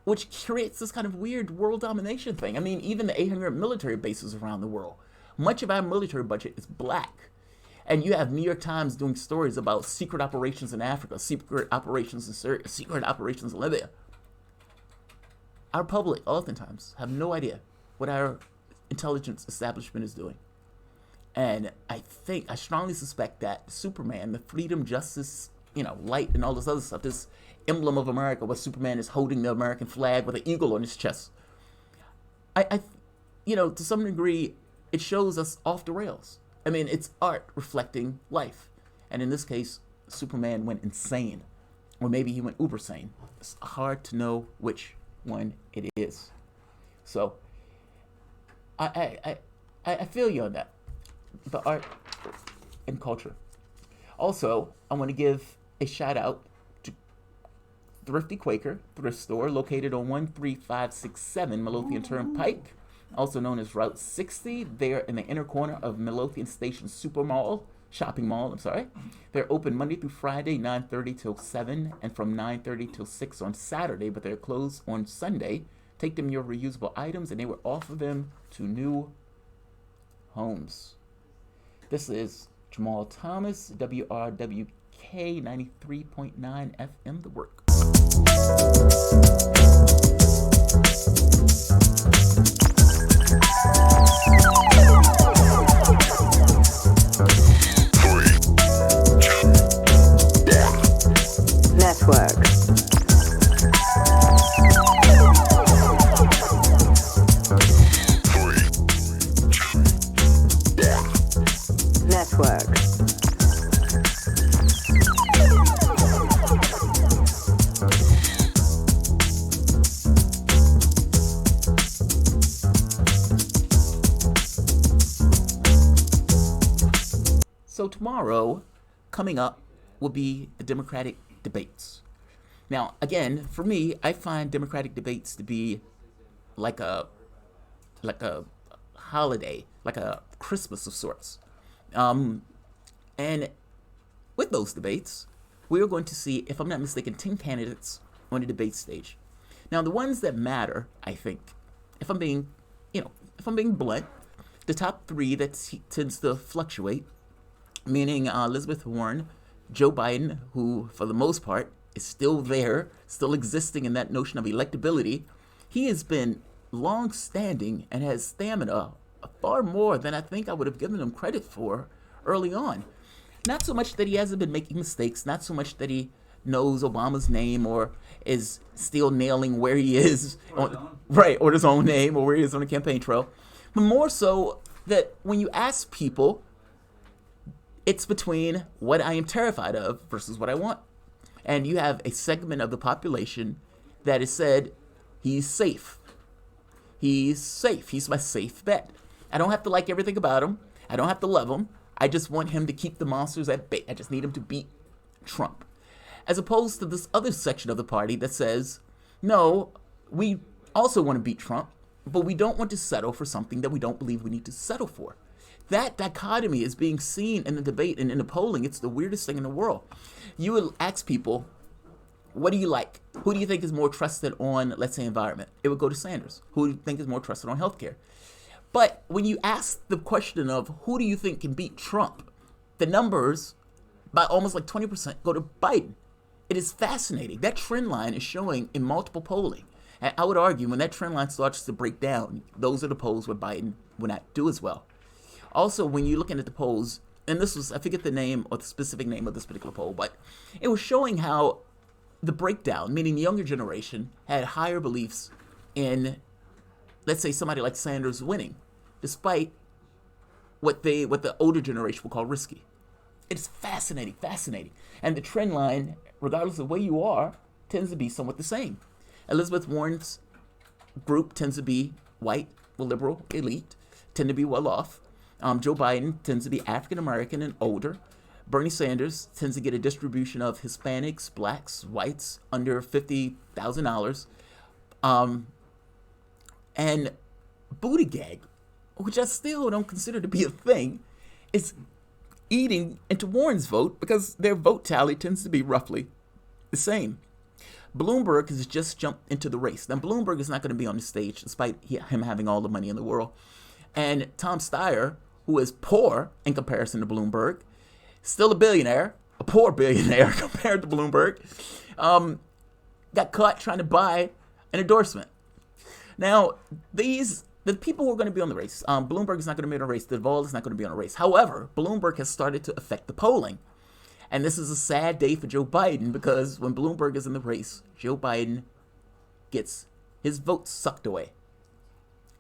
which creates this kind of weird world domination thing. I mean, even the 800 military bases around the world, much of our military budget is black. And you have New York Times doing stories about secret operations in Africa, secret operations in Syria, secret operations in Libya. Our public oftentimes have no idea what our intelligence establishment is doing. And I strongly suspect that Superman, the freedom, justice, light and all this other stuff, this emblem of America where Superman is holding the American flag with an eagle on his chest, to some degree, it shows us off the rails. I mean, it's art reflecting life. And in this case, Superman went insane. Or maybe he went uber sane. It's hard to know which one it is. So, I feel you on that. The art and culture. Also, I want to give a shout out to Thrifty Quaker thrift store located on 13567 Midlothian Turnpike, also known as Route 60. They're in the inner corner of Midlothian Station Shopping Mall. They're open Monday through Friday, 9:30 till 7, and from 9:30 till 6 on Saturday, but they're closed on Sunday. Take them your reusable items, and they will offer them to new homes. This is Jamarl Thomas, WRWK 93.9 FM, The Work.
Network. Network.
So tomorrow, coming up, will be the Democratic debates. Now, again, for me, I find Democratic debates to be like a holiday, like a Christmas of sorts. And with those debates, we're going to see, if I'm not mistaken, 10 candidates on the debate stage. Now, the ones that matter, I think, if I'm being blunt, the top three that tends to fluctuate, meaning Elizabeth Warren, Joe Biden, who for the most part is still there, still existing in that notion of electability. He has been long-standing and has stamina far more than I think I would have given him credit for early on. Not so much that he hasn't been making mistakes, not so much that he knows Obama's name or is still nailing where he is, or his own name, or where he is on the campaign trail, but more so that when you ask people, it's between what I am terrified of versus what I want. And you have a segment of the population that has said he's safe. He's safe. He's my safe bet. I don't have to like everything about him. I don't have to love him. I just want him to keep the monsters at bay. I just need him to beat Trump. As opposed to this other section of the party that says, no, we also want to beat Trump, but we don't want to settle for something that we don't believe we need to settle for. That dichotomy is being seen in the debate and in the polling. It's the weirdest thing in the world. You would ask people, what do you like? Who do you think is more trusted on, let's say, environment? It would go to Sanders. Who do you think is more trusted on healthcare? But when you ask the question of who do you think can beat Trump, the numbers, by almost like 20%, go to Biden. It is fascinating. That trend line is showing in multiple polling. And I would argue when that trend line starts to break down, those are the polls where Biden will not do as well. Also, when you're looking at the polls, and this was, I forget the name or the specific name of this particular poll, but it was showing how the breakdown, meaning the younger generation, had higher beliefs in, let's say, somebody like Sanders winning, despite what the older generation will call risky. It's fascinating. And the trend line, regardless of where you are, tends to be somewhat the same. Elizabeth Warren's group tends to be white, liberal, elite, tend to be well off. Joe Biden tends to be African American and older. Bernie Sanders tends to get a distribution of Hispanics, blacks, whites under $50,000. And Buttigieg, which I still don't consider to be a thing, is eating into Warren's vote because their vote tally tends to be roughly the same. Bloomberg has just jumped into the race. Now, Bloomberg is not going to be on the stage despite him having all the money in the world. And Tom Steyer, who is poor in comparison to Bloomberg, still a billionaire, a poor billionaire compared to Bloomberg, got caught trying to buy an endorsement. Now, the people who are going to be on the race, Bloomberg is not going to be on the race, Duvall is not going to be on the race. However, Bloomberg has started to affect the polling. And this is a sad day for Joe Biden because when Bloomberg is in the race, Joe Biden gets his vote sucked away.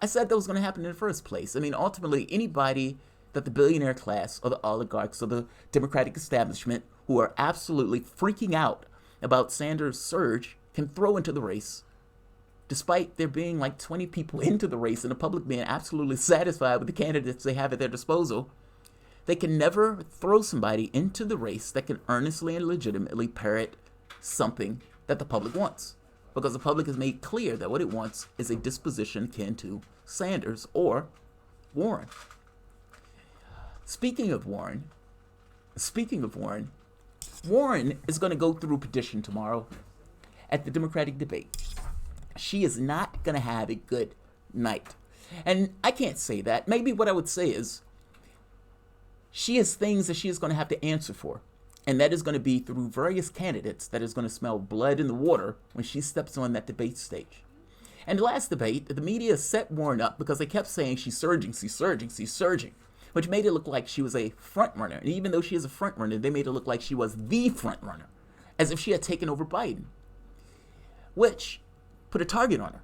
I said that was going to happen in the first place. I mean, ultimately, anybody that the billionaire class or the oligarchs or the Democratic establishment who are absolutely freaking out about Sanders' surge can throw into the race, despite there being like 20 people into the race and the public being absolutely satisfied with the candidates they have at their disposal. They can never throw somebody into the race that can earnestly and legitimately parrot something that the public wants. Because the public has made clear that what it wants is a disposition akin to Sanders or Warren. Speaking of Warren, Warren is going to go through petition tomorrow at the Democratic debate. She is not going to have a good night. And I can't say that. Maybe what I would say is she has things that she is going to have to answer for. And that is going to be through various candidates that is going to smell blood in the water when she steps on that debate stage. And the last debate, the media set Warren up because they kept saying she's surging, which made it look like she was a front runner. And even though she is a front runner, they made it look like she was the front runner, as if she had taken over Biden, which put a target on her.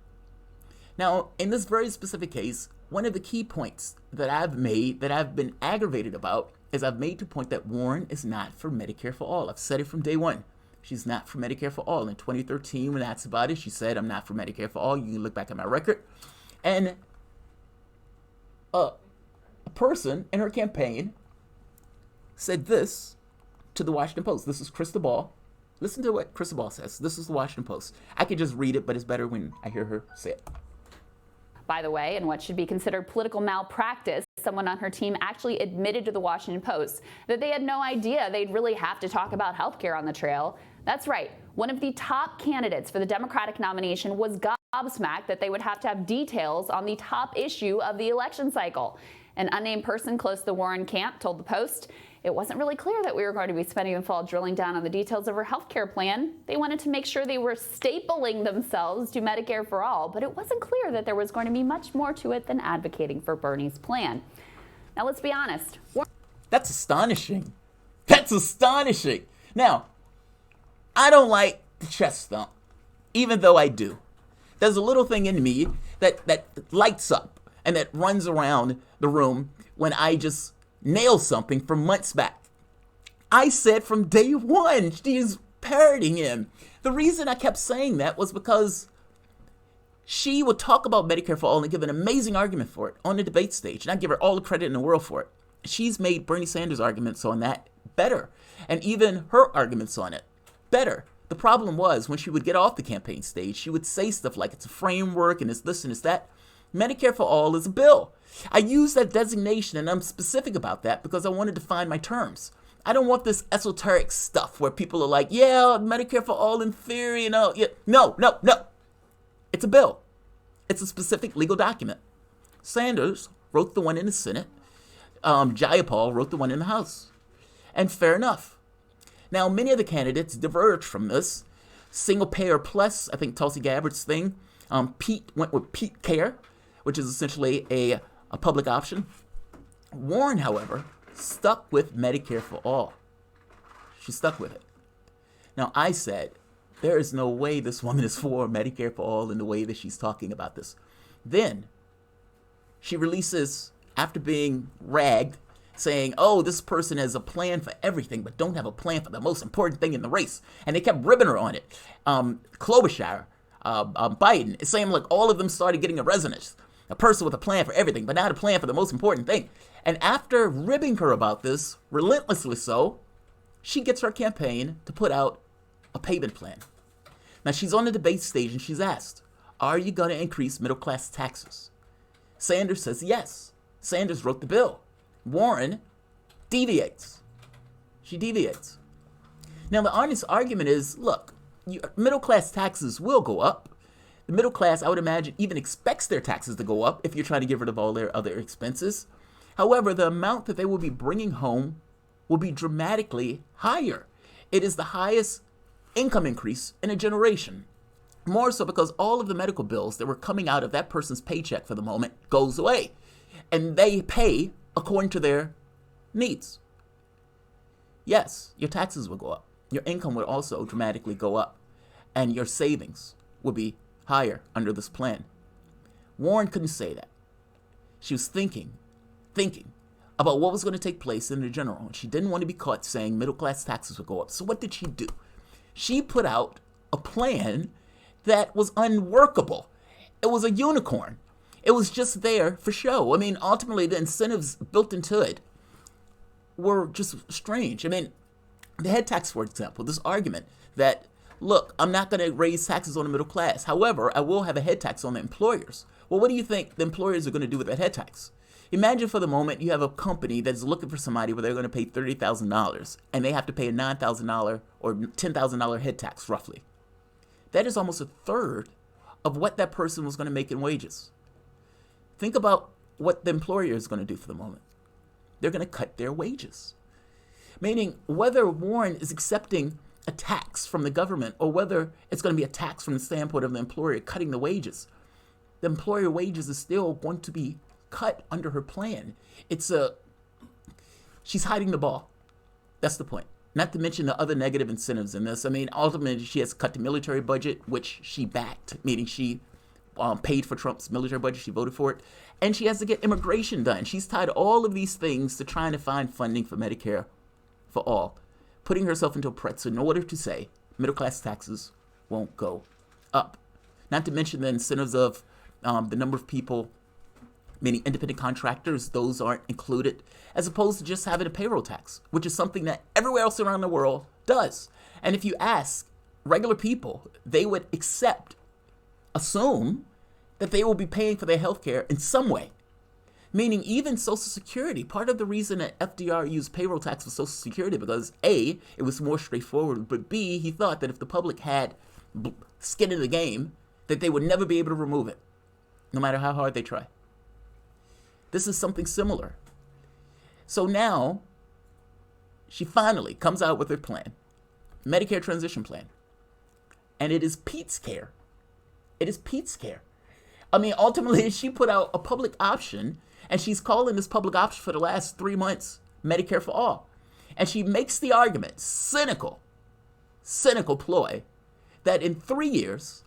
Now, in this very specific case, one of the key points that I've made, that I've been aggravated about, is I've made the point that Warren is not for Medicare for all. I've said it from day one. She's not for Medicare for all. In 2013, when asked about it, she said, I'm not for Medicare for all. You can look back at my record. And a person in her campaign said this to the Washington Post. This is Krista Ball. Listen to what Krista Ball says. This is the Washington Post. I could just read it, but it's better when I hear her say it.
By the way, in what should be considered political malpractice, someone on her team actually admitted to the Washington Post that they had no idea they'd really have to talk about healthcare on the trail. That's right. One of the top candidates for the Democratic nomination was gobsmacked that they would have to have details on the top issue of the election cycle. An unnamed person close to the Warren camp told the Post it wasn't really clear that we were going to be spending the fall drilling down on the details of her health care plan. They wanted to make sure they were stapling themselves to Medicare for all, but it wasn't clear that there was going to be much more to it than advocating for Bernie's plan. Now, let's be honest.
That's astonishing. That's astonishing. Now, I don't like the chest thump, even though I do. There's a little thing in me that lights up and that runs around the room when I just nail something from months back. I said from day one, she is parroting him. The reason I kept saying that was because she would talk about Medicare for all and give an amazing argument for it on the debate stage. And I give her all the credit in the world for it. She's made Bernie Sanders' arguments on that better. And even her arguments on it better. The problem was when she would get off the campaign stage, she would say stuff like it's a framework and it's this and it's that. Medicare for all is a bill. I use that designation and I'm specific about that because I want to define my terms. I don't want this esoteric stuff where people are like, yeah, Medicare for all in theory and all. Yeah. No. It's a bill. It's a specific legal document. Sanders wrote the one in the Senate. Jamarl wrote the one in the House. And fair enough. Now, many of the candidates diverged from this. Single payer plus, I think Tulsi Gabbard's thing. Pete went with Pete Care, which is essentially a public option. Warren, however, stuck with Medicare for all. She stuck with it. Now, I said, there is no way this woman is for Medicare for all in the way that she's talking about this. Then she releases, after being ragged, saying, oh, this person has a plan for everything, but don't have a plan for the most important thing in the race. And they kept ribbing her on it. Klobuchar, Biden, it's saying like all of them started getting a resonance. A person with a plan for everything, but not a plan for the most important thing. And after ribbing her about this, relentlessly so, she gets her campaign to put out a payment plan. Now she's on the debate stage and she's asked, are you going to increase middle class taxes? Sanders says yes. Sanders wrote the bill. Warren deviates. She deviates. Now the honest argument is, look, middle class taxes will go up. The middle class, I would imagine, even expects their taxes to go up if you're trying to get rid of all their other expenses. However, the amount that they will be bringing home will be dramatically higher. It is the highest income increase in a generation. More so because all of the medical bills that were coming out of that person's paycheck for the moment goes away. And they pay according to their needs. Yes, your taxes will go up. Your income will also dramatically go up. And your savings will be higher under this plan. Warren couldn't say that. She was thinking about what was going to take place in the general. And she didn't want to be caught saying middle class taxes would go up. So what did she do? She put out a plan that was unworkable. It was a unicorn. It was just there for show. I mean, ultimately, the incentives built into it were just strange. I mean, the head tax, for example, this argument that, look, I'm not going to raise taxes on the middle class. However, I will have a head tax on the employers. Well, what do you think the employers are going to do with that head tax? Imagine for the moment you have a company that's looking for somebody where they're going to pay $30,000 and they have to pay a $9,000 or $10,000 head tax, roughly. That is almost a third of what that person was going to make in wages. Think about what the employer is going to do for the moment. They're going to cut their wages. Meaning, whether Warren is accepting a tax from the government or whether it's going to be a tax from the standpoint of the employer cutting the wages, the employer wages is still going to be cut under her plan. She's hiding the ball. That's the point. Not to mention the other negative incentives in this. I mean, ultimately, she has cut the military budget, which she backed, meaning she paid for Trump's military budget. She voted for it. And she has to get immigration done. She's tied all of these things to trying to find funding for Medicare for all, putting herself into a pretzel in order to say middle class taxes won't go up. Not to mention the incentives of the number of people, meaning independent contractors, those aren't included, as opposed to just having a payroll tax, which is something that everywhere else around the world does. And if you ask regular people, they would assume that they will be paying for their health care in some way. Meaning even Social Security, part of the reason that FDR used payroll tax for Social Security because A, it was more straightforward, but B, he thought that if the public had skin in the game, that they would never be able to remove it, no matter how hard they try. This is something similar. So now, she finally comes out with her plan, Medicare transition plan. And it is Pete's care. It is Pete's care. I mean, ultimately, she put out a public option, and she's calling this public option for the last 3 months Medicare for all. And she makes the argument, cynical ploy, that in 3 years,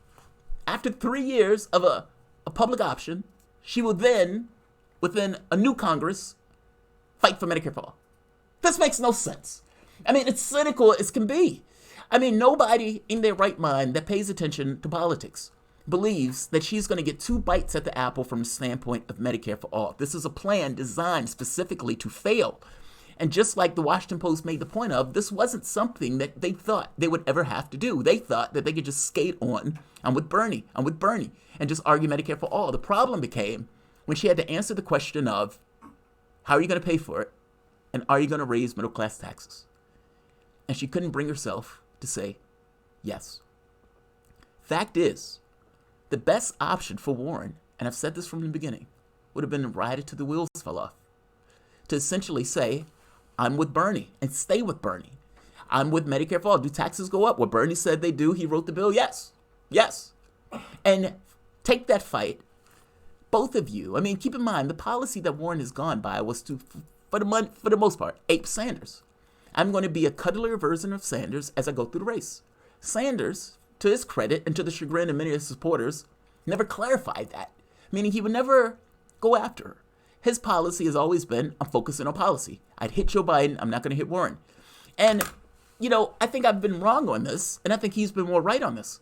after 3 years of a public option, she will then, within a new Congress, fight for Medicare for all. This makes no sense. I mean, it's cynical as can be. I mean, nobody in their right mind that pays attention to politics believes that she's going to get 2 bites at the apple from the standpoint of Medicare for all. This is a plan designed specifically to fail. And just like the Washington Post made the point of, this wasn't something that they thought they would ever have to do. They thought that they could just skate on, I'm with Bernie, and just argue Medicare for all. The problem became when she had to answer the question of, how are you going to pay for it? And are you going to raise middle class taxes? And she couldn't bring herself to say yes. Fact is, the best option for Warren, and I've said this from the beginning, would have been to ride it till the wheels fell off. To essentially say, I'm with Bernie and stay with Bernie. I'm with Medicare for all. Do taxes go up? What Bernie said they do, he wrote the bill. Yes. And take that fight. Both of you. I mean, keep in mind, the policy that Warren has gone by was to, for the most part, ape Sanders. I'm going to be a cuddlier version of Sanders as I go through the race. Sanders, to his credit and to the chagrin of many of his supporters, never clarified that, meaning he would never go after her. His policy has always been, I'm focusing on policy. I'd hit Joe Biden, I'm not going to hit Warren. And, I think I've been wrong on this, and I think he's been more right on this.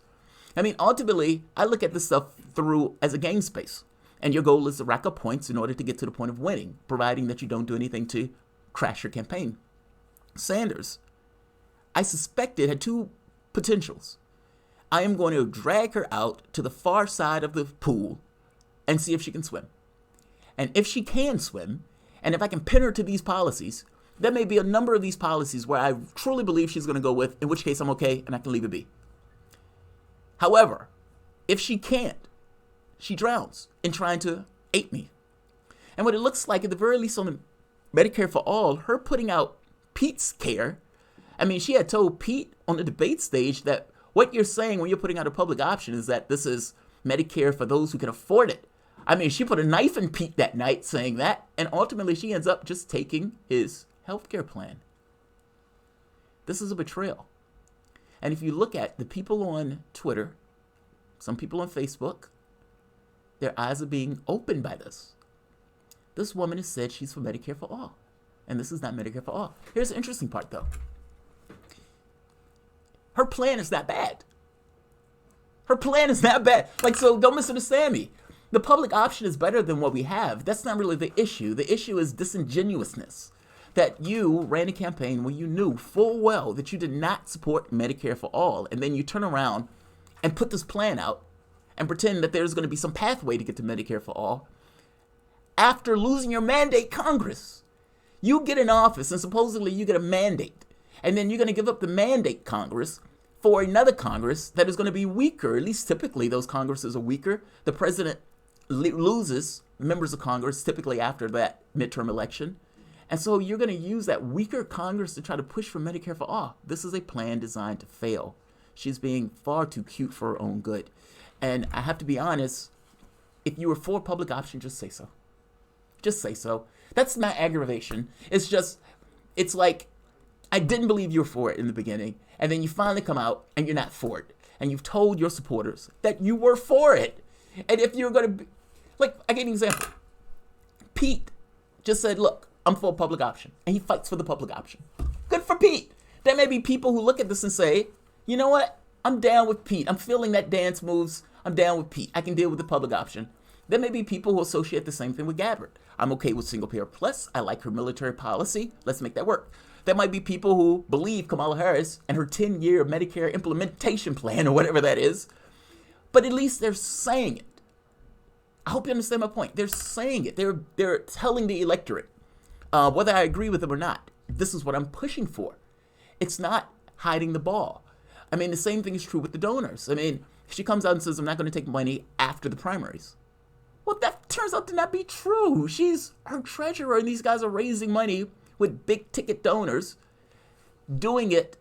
I mean, ultimately, I look at this stuff through as a game space. And your goal is to rack up points in order to get to the point of winning, providing that you don't do anything to crash your campaign. Sanders, I suspected, had 2 potentials. I am going to drag her out to the far side of the pool and see if she can swim. And if she can swim, and if I can pin her to these policies, there may be a number of these policies where I truly believe she's going to go with, in which case I'm okay and I can leave it be. However, if she can't, she drowns in trying to ape me. And what it looks like, at the very least on the Medicare for all, her putting out Pete's care, I mean, she had told Pete on the debate stage that what you're saying when you're putting out a public option is that this is Medicare for those who can afford it. I mean, she put a knife in Pete that night saying that, and ultimately she ends up just taking his healthcare plan. This is a betrayal. And if you look at the people on Twitter, some people on Facebook, their eyes are being opened by this. This woman has said she's for Medicare for all. And this is not Medicare for all. Here's the interesting part, though. Her plan is not bad. Her plan is not bad. So don't misunderstand me. The public option is better than what we have. That's not really the issue. The issue is disingenuousness. That you ran a campaign where you knew full well that you did not support Medicare for all. And then you turn around and put this plan out and pretend that there's going to be some pathway to get to Medicare for all. After losing your mandate, Congress, you get in office and supposedly you get a mandate. And then you're going to give up the mandate, Congress, for another Congress that is going to be weaker. At least typically those Congresses are weaker. The president loses members of Congress typically after that midterm election. And so you're going to use that weaker Congress to try to push for Medicare for all. This is a plan designed to fail. She's being far too cute for her own good. And I have to be honest, if you were for public option, just say so. Just say so. That's my aggravation. It's like, I didn't believe you were for it in the beginning. And then you finally come out and you're not for it. And you've told your supporters that you were for it. And if you're going to be, I gave you an example. Pete just said, look, I'm for a public option. And he fights for the public option. Good for Pete. There may be people who look at this and say, you know what? I'm down with Pete. I'm feeling that dance moves. I'm down with Pete. I can deal with the public option. There may be people who associate the same thing with Gabbard. I'm okay with single payer plus. I like her military policy. Let's make that work. There might be people who believe Kamala Harris and her 10-year Medicare implementation plan or whatever that is. But at least they're saying it. I hope you understand my point. They're saying it. They're telling the electorate, whether I agree with them or not, this is what I'm pushing for. It's not hiding the ball. I mean, the same thing is true with the donors. I mean, she comes out and says, I'm not going to take money after the primaries. Well, that turns out to not be true. She's her treasurer, and these guys are raising money with big ticket donors, doing it,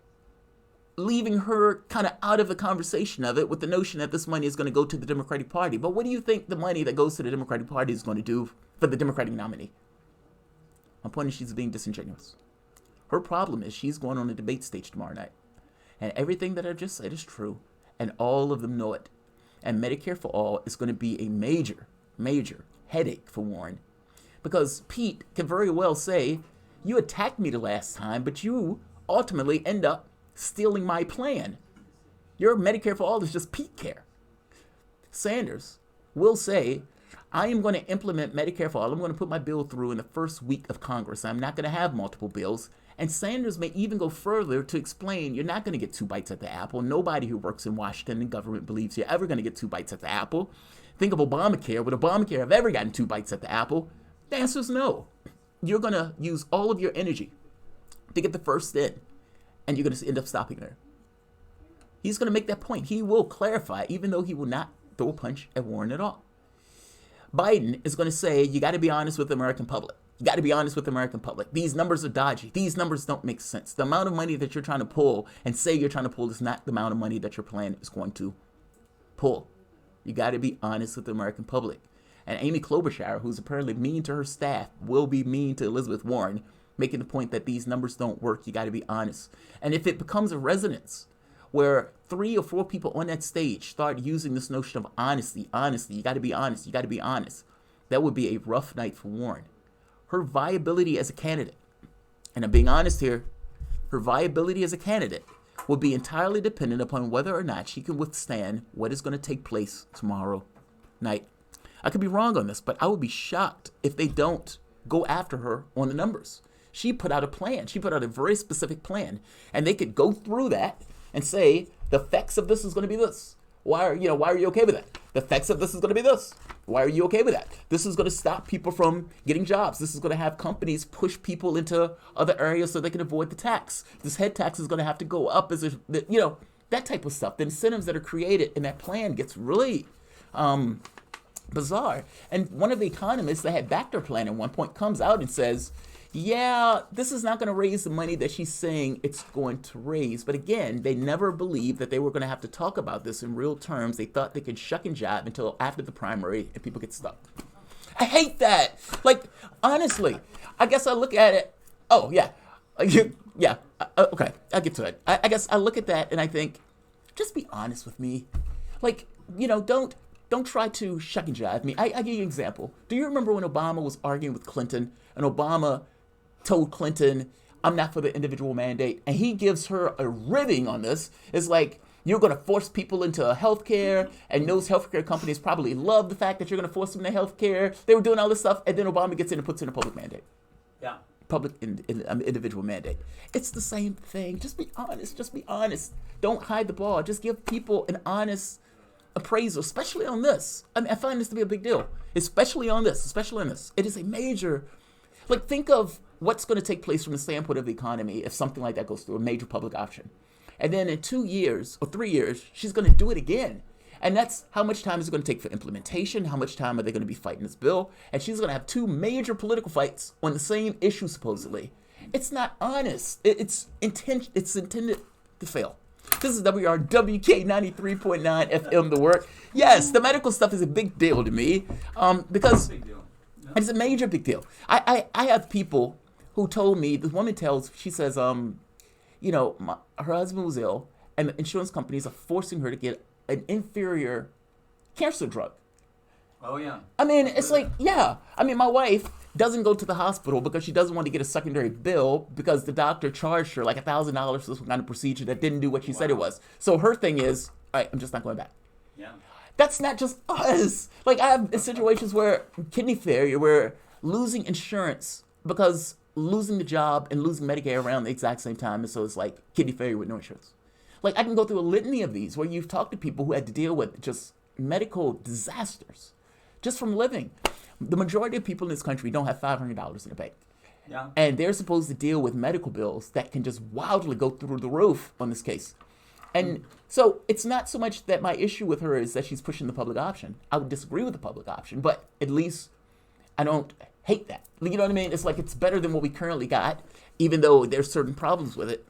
leaving her kind of out of the conversation of it with the notion that this money is going to go to the Democratic Party. But what do you think the money that goes to the Democratic Party is going to do for the Democratic nominee? My point is she's being disingenuous. Her problem is she's going on the debate stage tomorrow night. And everything that I just said is true. And all of them know it. And Medicare for all is going to be a major, major headache for Warren. Because Pete can very well say, you attacked me the last time, but you ultimately end up stealing my plan. Your Medicare for all is just peak care. Sanders will say, I am going to implement Medicare for all. I'm going to put my bill through in the first week of Congress. I'm not going to have multiple bills. And Sanders may even go further to explain you're not going to get 2 bites at the apple. Nobody who works in Washington and government believes you're ever going to get 2 bites at the apple. Think of Obamacare. Would Obamacare have ever gotten 2 bites at the apple? The answer is no. You're going to use all of your energy to get the first in, and you're going to end up stopping there. He's going to make that point. He will clarify, even though he will not throw a punch at Warren at all. Biden is going to say, you got to be honest with the American public. You got to be honest with the American public. These numbers are dodgy. These numbers don't make sense. The amount of money that you're trying to pull and say you're trying to pull is not the amount of money that your plan is going to pull. You got to be honest with the American public. And Amy Klobuchar, who's apparently mean to her staff, will be mean to Elizabeth Warren, making the point that these numbers don't work. You got to be honest. And if it becomes a resonance where 3 or 4 people on that stage start using this notion of honesty, you got to be honest, you got to be honest, that would be a rough night for Warren. Her viability as a candidate, and I'm being honest here, her viability as a candidate will be entirely dependent upon whether or not she can withstand what is going to take place tomorrow night. I could be wrong on this, but I would be shocked if they don't go after her on the numbers. She put out a plan. She put out a very specific plan, and they could go through that and say the effects of this is going to be this. Why are you okay with that? The effects of this is going to be this. Why are you okay with that? This is going to stop people from getting jobs. This is going to have companies push people into other areas so they can avoid the tax. This head tax is going to have to go up as that type of stuff. The incentives that are created in that plan gets really bizarre. And one of the economists that had backed her plan at one point comes out and says, yeah, this is not going to raise the money that she's saying it's going to raise. But again, they never believed that they were going to have to talk about this in real terms. They thought they could shuck and jive until after the primary and people get stuck. I hate that. Like, honestly, I guess I look at it. Oh, yeah. Okay, I'll get to it. I guess I look at that and I think, just be honest with me. Like, don't try to shuck and jive me. I give you an example. Do you remember when Obama was arguing with Clinton and Obama told Clinton, I'm not for the individual mandate, and he gives her a ribbing on this? It's like, you're going to force people into healthcare, and those healthcare companies probably love the fact that you're going to force them into healthcare. They were doing all this stuff, and then Obama gets in and puts in a public mandate. Yeah. Public individual mandate. It's the same thing. Just be honest. Just be honest. Don't hide the ball. Just give people an honest appraisal, especially on this. I mean, I find this to be a big deal, especially on this. It is a major, think of what's going to take place from the standpoint of the economy if something like that goes through, a major public option. And then in 2 years or 3 years, she's going to do it again. And that's how much time is it going to take for implementation? How much time are they going to be fighting this bill? And she's going to have 2 major political fights on the same issue, supposedly. It's not honest. It's intended to fail. This is WRWK 93.9 FM, The Work. Yes, the medical stuff is a big deal to me because it's a major big deal. I have people who told me, this woman she says, her husband was ill and the insurance companies are forcing her to get an inferior cancer drug.
Oh, yeah.
I mean, it's like, yeah. I mean, my wife doesn't go to the hospital because she doesn't want to get a secondary bill because the doctor charged her like $1,000 for some kind of procedure that didn't do what she said it was. So her thing is, all right, I'm just not going back.
Yeah.
That's not just us. Like, I have situations where kidney failure, where losing insurance because losing the job and losing Medicare around the exact same time. And so it's like kidney failure with no insurance. Like, I can go through a litany of these where you've talked to people who had to deal with just medical disasters just from living. The majority of people in this country don't have $500 in the bank. Yeah. And they're supposed to deal with medical bills that can just wildly go through the roof on this case. And so it's not so much that my issue with her is that she's pushing the public option. I would disagree with the public option, but at least I don't hate that. You know what I mean? It's like it's better than what we currently got, even though there's certain problems with it.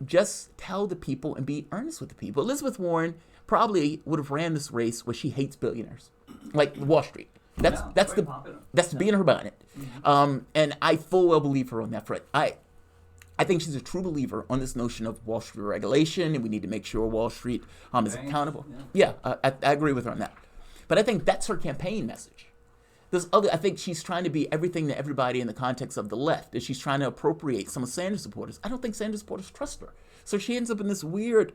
Just tell the people and be earnest with the people. Elizabeth Warren probably would have ran this race where she hates billionaires, like Wall Street. That's to be in her bonnet. Mm-hmm. And I full well believe her on that front. I think she's a true believer on this notion of Wall Street regulation, and we need to make sure Wall Street is accountable. Yeah, I agree with her on that. But I think that's her campaign message. I think she's trying to be everything to everybody in the context of the left. And she's trying to appropriate some of Sanders supporters. I don't think Sanders supporters trust her. So she ends up in this weird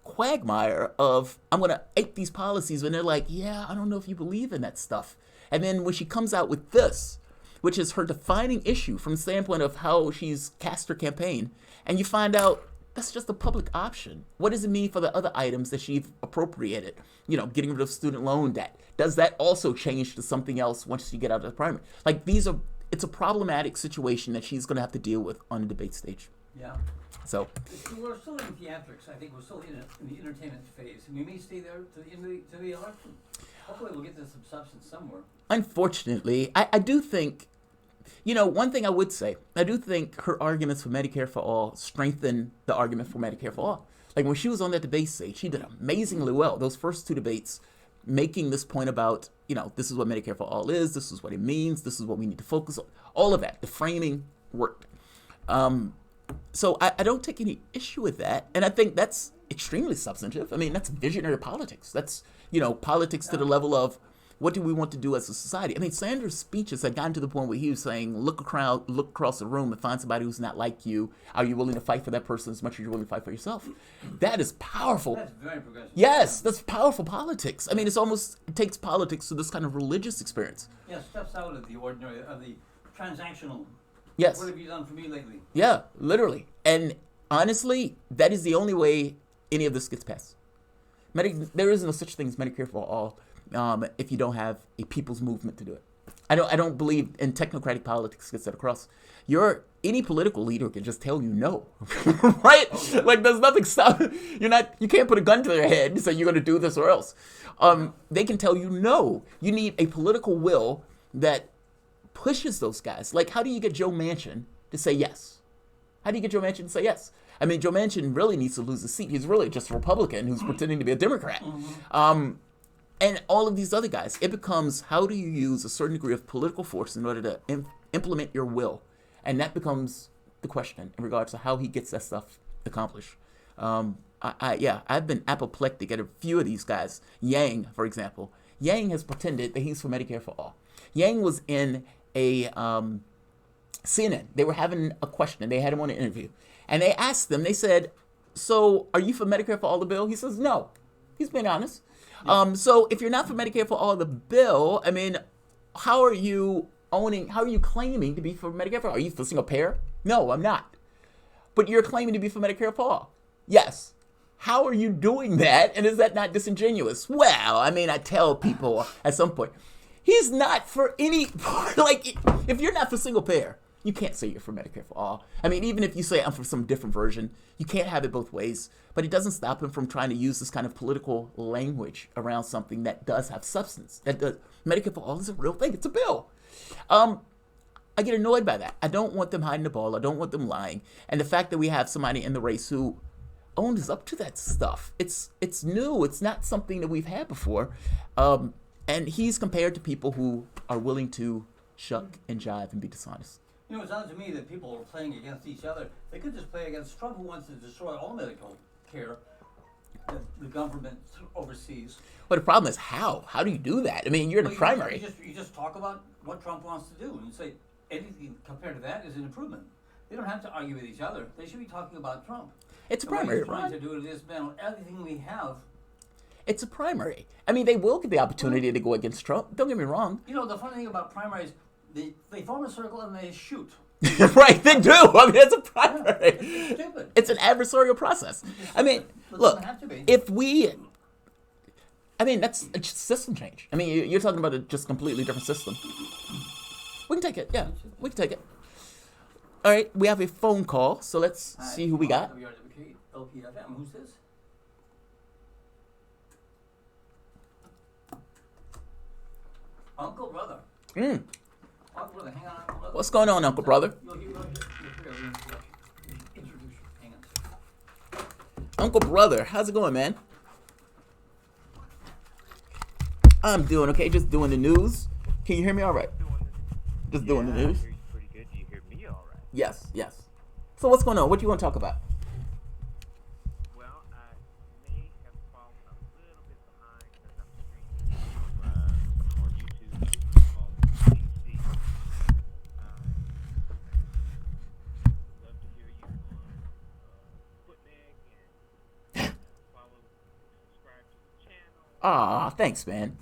quagmire of, I'm going to ape these policies. And they're like, yeah, I don't know if you believe in that stuff. And then when she comes out with this, which is her defining issue from the standpoint of how she's cast her campaign, and you find out that's just a public option. What does it mean for the other items that she appropriated? You know, getting rid of student loan debt. Does that also change to something else once you get out of the primary? Like, it's a problematic situation that she's going to have to deal with on the debate stage.
Yeah.
So
we're still in theatrics. I think we're still in the entertainment phase, and we may stay there to the end of the election. Hopefully, we'll get to some substance somewhere.
Unfortunately, I do think, you know, one thing I would say, I do think her arguments for Medicare for All strengthen the argument for Medicare for All. Like when she was on that debate stage, she did amazingly well. Those first two debates, making this point about, you know, this is what Medicare for All is, this is what it means, this is what we need to focus on. All of that, the framing worked. So I don't take any issue with that. And I think that's extremely substantive. I mean, that's visionary politics. That's, you know, politics to the level of what do we want to do as a society? I mean, Sanders' speeches had gotten to the point where he was saying, look across the room and find somebody who's not like you. Are you willing to fight for that person as much as you're willing to fight for yourself? That is powerful.
That's very progressive.
Yes, that's powerful politics. I mean, it takes politics to this kind of religious experience.
Yeah, steps out of the ordinary, of the transactional.
Yes.
What have you done for me lately?
Yeah, literally. And honestly, that is the only way any of this gets passed. There is no such thing as Medicare for All if you don't have a people's movement to do it. I don't believe in technocratic politics gets that across. Any political leader can just tell you no, right? Okay. Like there's nothing stopping. You can't put a gun to their head and say you're going to do this or else. They can tell you no. You need a political will that pushes those guys. Like, how do you get Joe Manchin to say yes? How do you get Joe Manchin to say yes? I mean, Joe Manchin really needs to lose a seat. He's really just a Republican who's pretending to be a Democrat. And all of these other guys, it becomes how do you use a certain degree of political force in order to implement your will? And that becomes the question in regards to how he gets that stuff accomplished. I've been apoplectic at a few of these guys. Yang, for example. Yang has pretended that he's for Medicare for All. Yang was in a CNN. They were having a question. They had him on an interview. And they asked them, they said, so are you for Medicare for All the bill? He says, no. He's being honest. Yeah. So if you're not for Medicare for All the bill, I mean, how are you claiming to be for Medicare for All? Are you for single payer? No, I'm not. But you're claiming to be for Medicare for All. Yes. How are you doing that? And is that not disingenuous? Well, I mean, I tell people at some point, he's not for any, like, if you're not for single payer, you can't say you're for Medicare for All. I mean, even if you say I'm for some different version, you can't have it both ways. But it doesn't stop him from trying to use this kind of political language around something that does have substance. Medicare for All is a real thing. It's a bill. I get annoyed by that. I don't want them hiding the ball. I don't want them lying. And the fact that we have somebody in the race who owns up to that stuff. It's new. It's not something that we've had before. And he's compared to people who are willing to shuck and jive and be dishonest.
You know, it's odd to me that people are playing against each other. They could just play against Trump, who wants to destroy all medical care that the government oversees.
But the problem is how? How do you do that? I mean, you're in the primary.
You just talk about what Trump wants to do, and you say anything compared to that is an improvement. They don't have to argue with each other. They should be talking about Trump.
It's a primary,
right? Trying to do this man, everything we have.
It's a primary. I mean, they will get the opportunity to go against Trump. Don't get me wrong.
You know, the funny thing about primaries, they form a circle and they shoot.
Right, they do. I mean, it's a primary.
It's stupid.
It's an adversarial process. I mean, look, if we... I mean, that's a system change. I mean, you're talking about a just completely different system. We can take it. Yeah, we can take it. All right, we have a phone call, so let's see who we got.
LPFM, who's this? Uncle Brother. Uncle Brother, hang on, Uncle Brother.
What's going on, Uncle Brother? Uncle Brother, how's it going, man? I'm doing okay, just doing the news. Can you hear me all right? Just doing the news?
I hear you pretty good. Do you hear me all right?
Yes, yes. So what's going on? What do you want to talk about?
Well, I may have fallen a little bit behind because I'm streaming on YouTube.
Aw, thanks, man.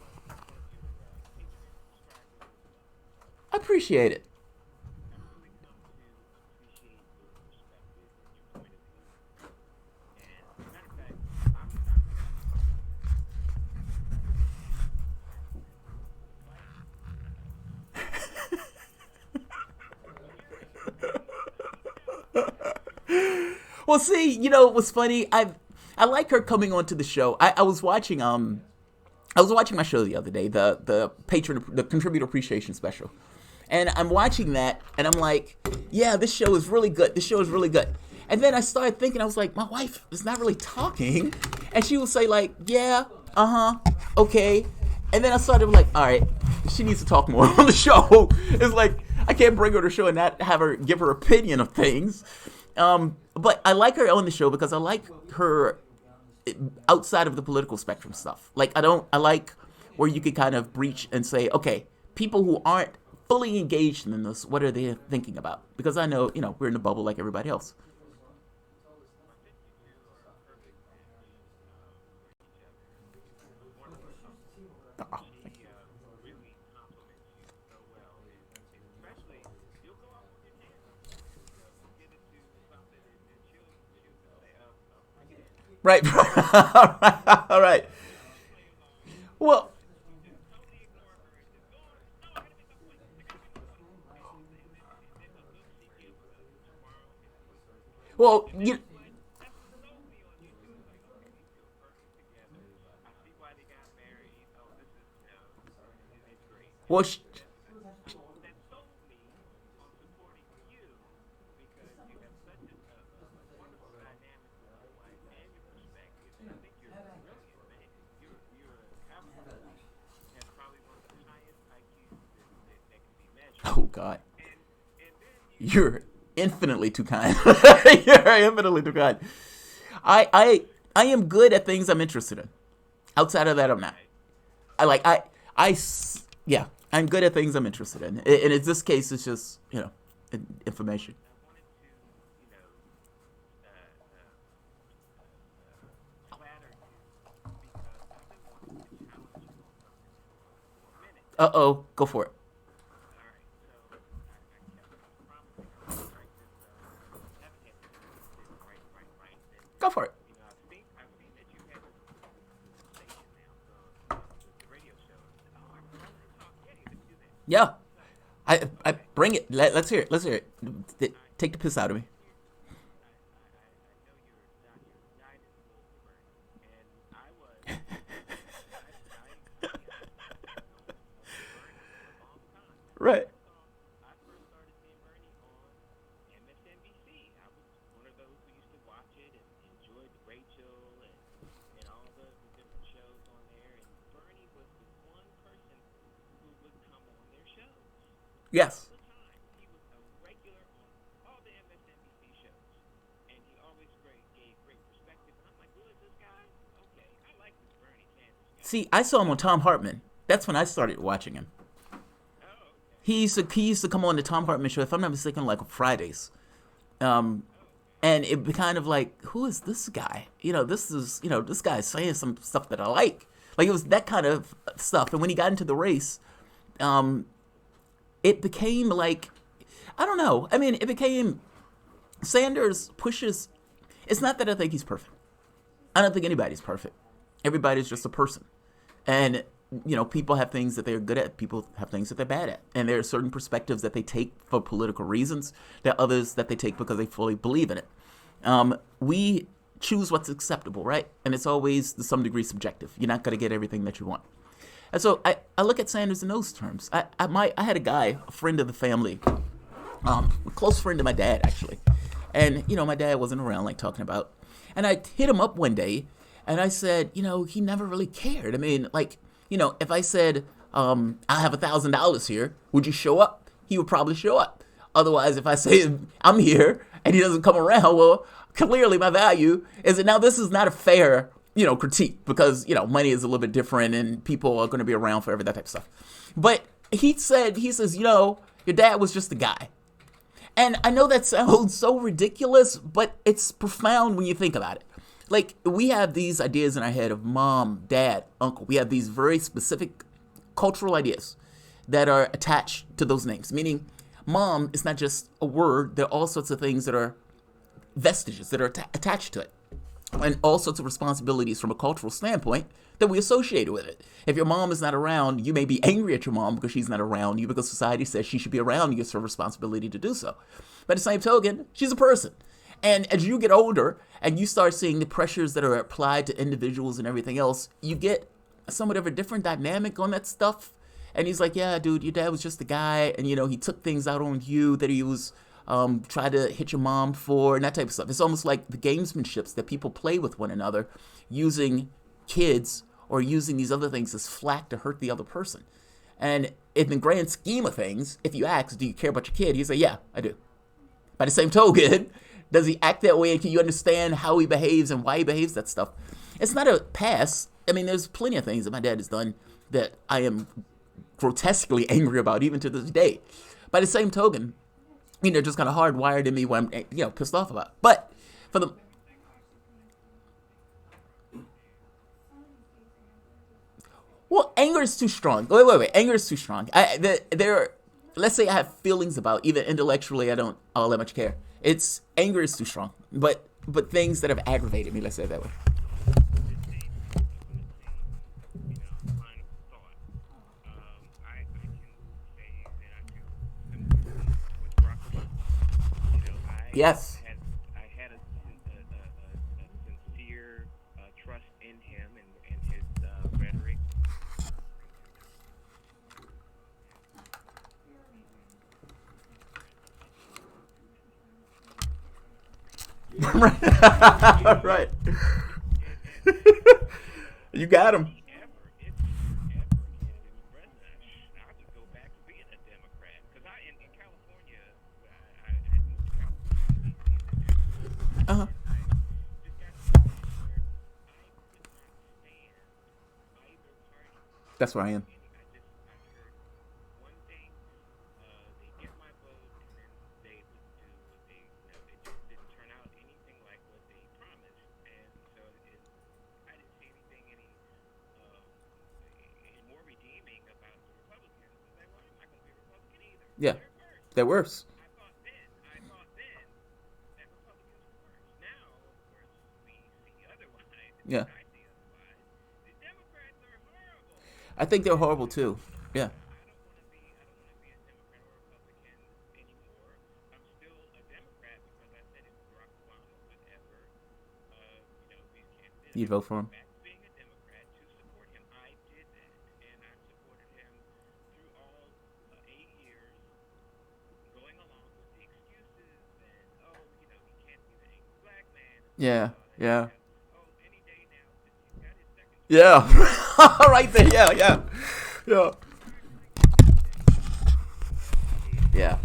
I appreciate it. Well, see, what's funny? I like her coming onto the show. I was watching my show the other day, the contributor appreciation special, and I'm watching that, and I'm like, yeah, this show is really good. This show is really good. And then I started thinking, I was like, my wife is not really talking, and she would say like, yeah, okay, and then I started like, all right, she needs to talk more on the show. It's like I can't bring her to the show and not have her give her opinion of things. But I like her on the show because I like her outside of the political spectrum stuff. Like I like where you can kind of breach and say, okay, people who aren't fully engaged in this, what are they thinking about? Because I know, we're in a bubble like everybody else. Oh, right. All right. Well, you. Well, oh God, you're infinitely too kind. You're infinitely too kind. I am good at things I'm interested in. Outside of that, I'm not. Yeah, I'm good at things I'm interested in. And in this case, it's just, information. Uh-oh, go for it. Go for it. Yeah. I bring it. Let's hear it. Let's hear it. Take the piss out of me. Right. Yes. See, I saw him on Tom Hartman. That's when I started watching him. He used to come on the Tom Hartman show, if I'm not mistaken, like on Fridays. And it'd be kind of like, who is this guy? This guy's saying some stuff that I like. Like, it was that kind of stuff. And when he got into the race, it became like, I don't know. I mean, it became, Sanders pushes, it's not that I think he's perfect. I don't think anybody's perfect. Everybody's just a person. And, people have things that they're good at. People have things that they're bad at. And there are certain perspectives that they take for political reasons. There are others that they take because they fully believe in it. We choose what's acceptable, right? And it's always, to some degree, subjective. You're not going to get everything that you want. And so I look at Sanders in those terms. I had a guy, a friend of the family, a close friend of my dad, actually. And, my dad wasn't around, like, talking about. And I hit him up one day, and I said, he never really cared. I mean, like, if I said, I have $1,000 here, would you show up? He would probably show up. Otherwise, if I say I'm here and he doesn't come around, well, clearly my value is that now this is not a fair, critique because, money is a little bit different and people are going to be around forever, that type of stuff. But he says, your dad was just a guy. And I know that sounds so ridiculous, but it's profound when you think about it. Like, we have these ideas in our head of mom, dad, uncle. We have these very specific cultural ideas that are attached to those names. Meaning, mom is not just a word. There are all sorts of things that are vestiges that are attached to it. And all sorts of responsibilities from a cultural standpoint that we associate with it. If your mom is not around, you may be angry at your mom because she's not around you, because society says she should be around you. It's her responsibility to do so. By the same token, she's a person. And as you get older and you start seeing the pressures that are applied to individuals and everything else, you get somewhat of a different dynamic on that stuff. And he's like, yeah, dude, your dad was just a guy. And, he took things out on you that he was tried to hit your mom for, and that type of stuff. It's almost like the gamesmanships that people play with one another, using kids or using these other things as flack to hurt the other person. And in the grand scheme of things, if you ask, do you care about your kid? You say, yeah, I do. By the same token, does he act that way? And can you understand how he behaves and why he behaves that stuff? It's not a pass. I mean, there's plenty of things that my dad has done that I am grotesquely angry about, even to this day. By the same token, just kind of hardwired in me what I'm, pissed off about. But for the anger is too strong. Wait. Anger is too strong. Let's say I have feelings about, even intellectually, I don't all that much care. Anger is too strong. But things that have aggravated me, let's say it that way. Yes.
I had a sincere trust in him and his rhetoric.
Right. You got him. Uh-huh. That's where I am. Yeah, they're worse. Yeah. I think they're horrible too. Yeah. You'd vote for him? Yeah. Yeah. Yeah. Right there. Yeah. Yeah. Yeah. Yeah.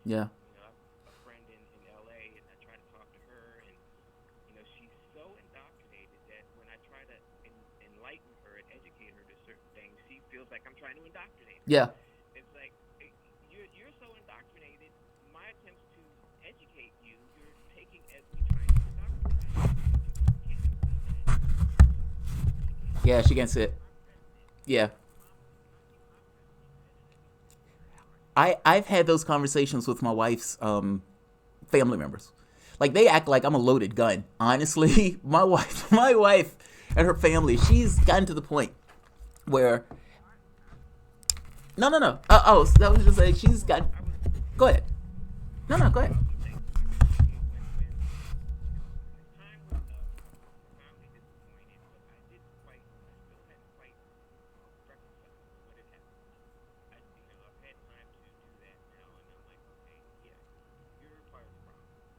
Yeah.
A friend in LA, and I try to talk to her, and she's so indoctrinated that when I try to enlighten her and educate her to certain things, she feels like I'm trying to indoctrinate her.
Yeah.
It's like, you're so indoctrinated. My attempts to educate you, you're taking as me trying to indoctrinate.
Yeah, she can't sit. Yeah. I've had those conversations with my wife's family members. Like, they act like I'm a loaded gun. Honestly, my wife and her family, she's gotten to the point where no. That was just like, she's got. Go ahead. No, go ahead.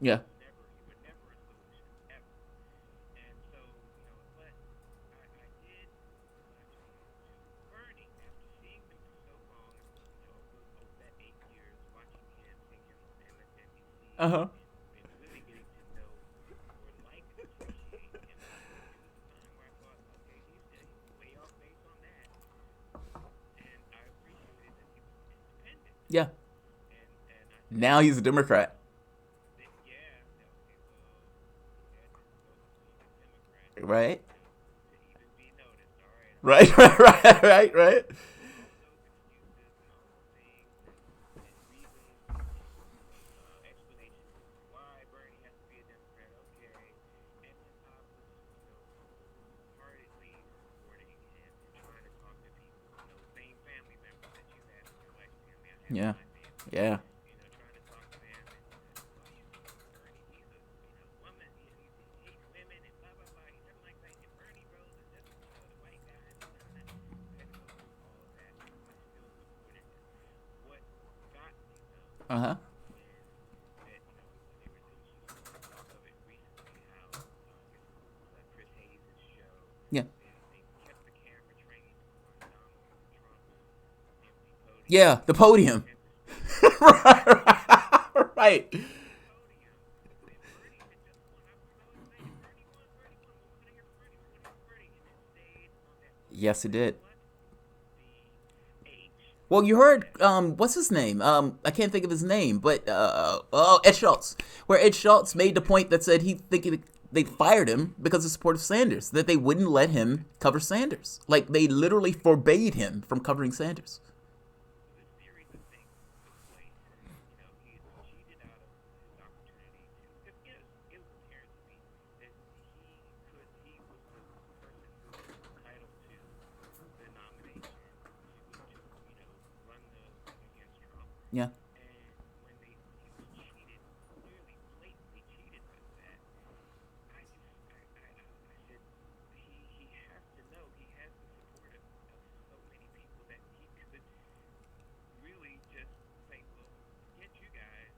Yeah.
You were never a solution, ever. And so, but I did Bernie, after seeing him for so long, over that 8 years, watching him, seeing him
Uh huh.
and really getting to know or like and appreciate him. It was a time where I thought, okay, he's way off base on that, and I appreciated that he was independent.
Yeah.
And I
Now he's a Democrat.
think, yeah, okay, well, he had to go between the Democrats
Right.
to even be noticed. All right,
Right. Right. Right.
all those excuses and all those things and reasons, explanations why Bernie has to be a Democrat. Okay, and then I was, wholeheartedly supporting him and trying to talk to people, same family members that you had in your life, family I have in
Yeah.
my family.
Yeah.
Trying to talk to them and why you Bernie, he's a woman, he hates women and blah blah blah. He doesn't like that. And Bernie Rose is just the white guy. And I had to go through all of that. I still supported him. What got me though
Uh huh.
is that when they were doing some talk of it recently, how I guess it was Chris Hayes' show.
Yeah.
They kept the camera trained on Donald Trump's empty podium.
Yeah. The podium. Right. Yes, it did. Well, you heard, what's his name? I can't think of his name, but, Ed Schultz. Where Ed Schultz made the point that said they fired him because of support of Sanders, that they wouldn't let him cover Sanders. Like, they literally forbade him from covering Sanders. Yeah.
And when he was cheated, clearly, blatantly cheated with that, I said, he has to know he has the support of so many people that he could really just say, well, get you guys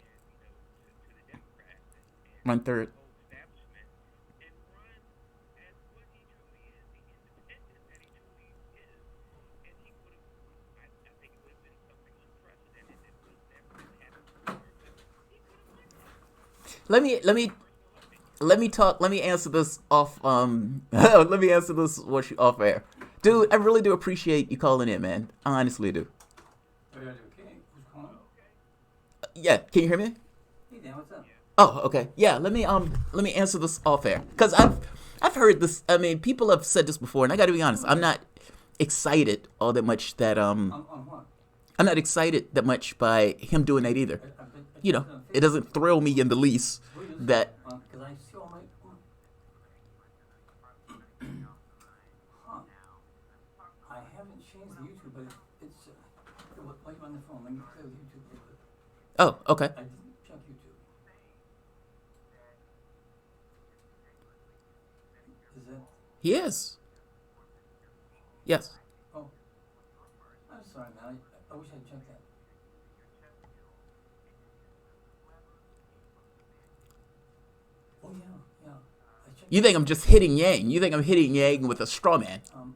and to the Democrats and
Run third.
the whole establishment and run as what he truly is, the independent that he truly is. And he would have, I think it would have been something unprecedented that would have never happened before, but he could have won that.
Let me answer this off, let me answer this off air. Dude, I really do appreciate you calling in, man. I honestly do.
Okay, who's calling?
Yeah, can you hear me?
Hey Dan, what's up?
Oh, okay. Yeah, let me answer this off air. Because I've heard this, I mean, people have said this before, and I gotta be honest, I'm not excited all that much that,
On what?
I'm not excited that much by him doing that either. It doesn't thrill me in the least that,
Because I see all my. Huh. I haven't changed the YouTube, but it's. While you're on the phone, let me play with YouTube a little bit.
oh, okay.
I didn't check YouTube. Is that.
He is. Yes.
Oh. I'm sorry, man. I wish I'd checked that. Oh, yeah. I checked
You think I'm just hitting Yang. You think I'm hitting Yang with a straw man.
Oh,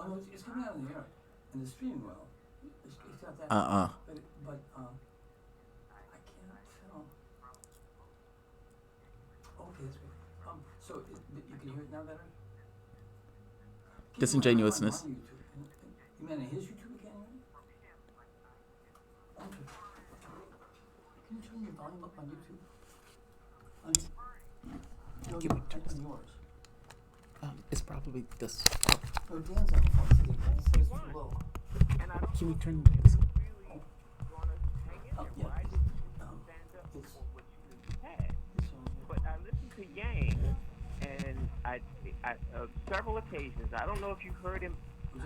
no, it's coming out in the air. And it's streaming well. It's got that. But I can't tell. Okay, that's good. So you can hear it now better?
Disingenuousness.
I'm on YouTube. You mean on his YouTube you can't hear it? Okay. Can you turn your volume up on YouTube? No,
Give me
on yours.
It's probably this.
No, Dan's on the phone. It says it's too low.
And I don't
Can we
know
turn
if
this?
you really want to hang in there.
Yeah.
Why did you stand up for what you had?
It's on here.
But I listened to Yang, and I several occasions. I don't know if you heard him.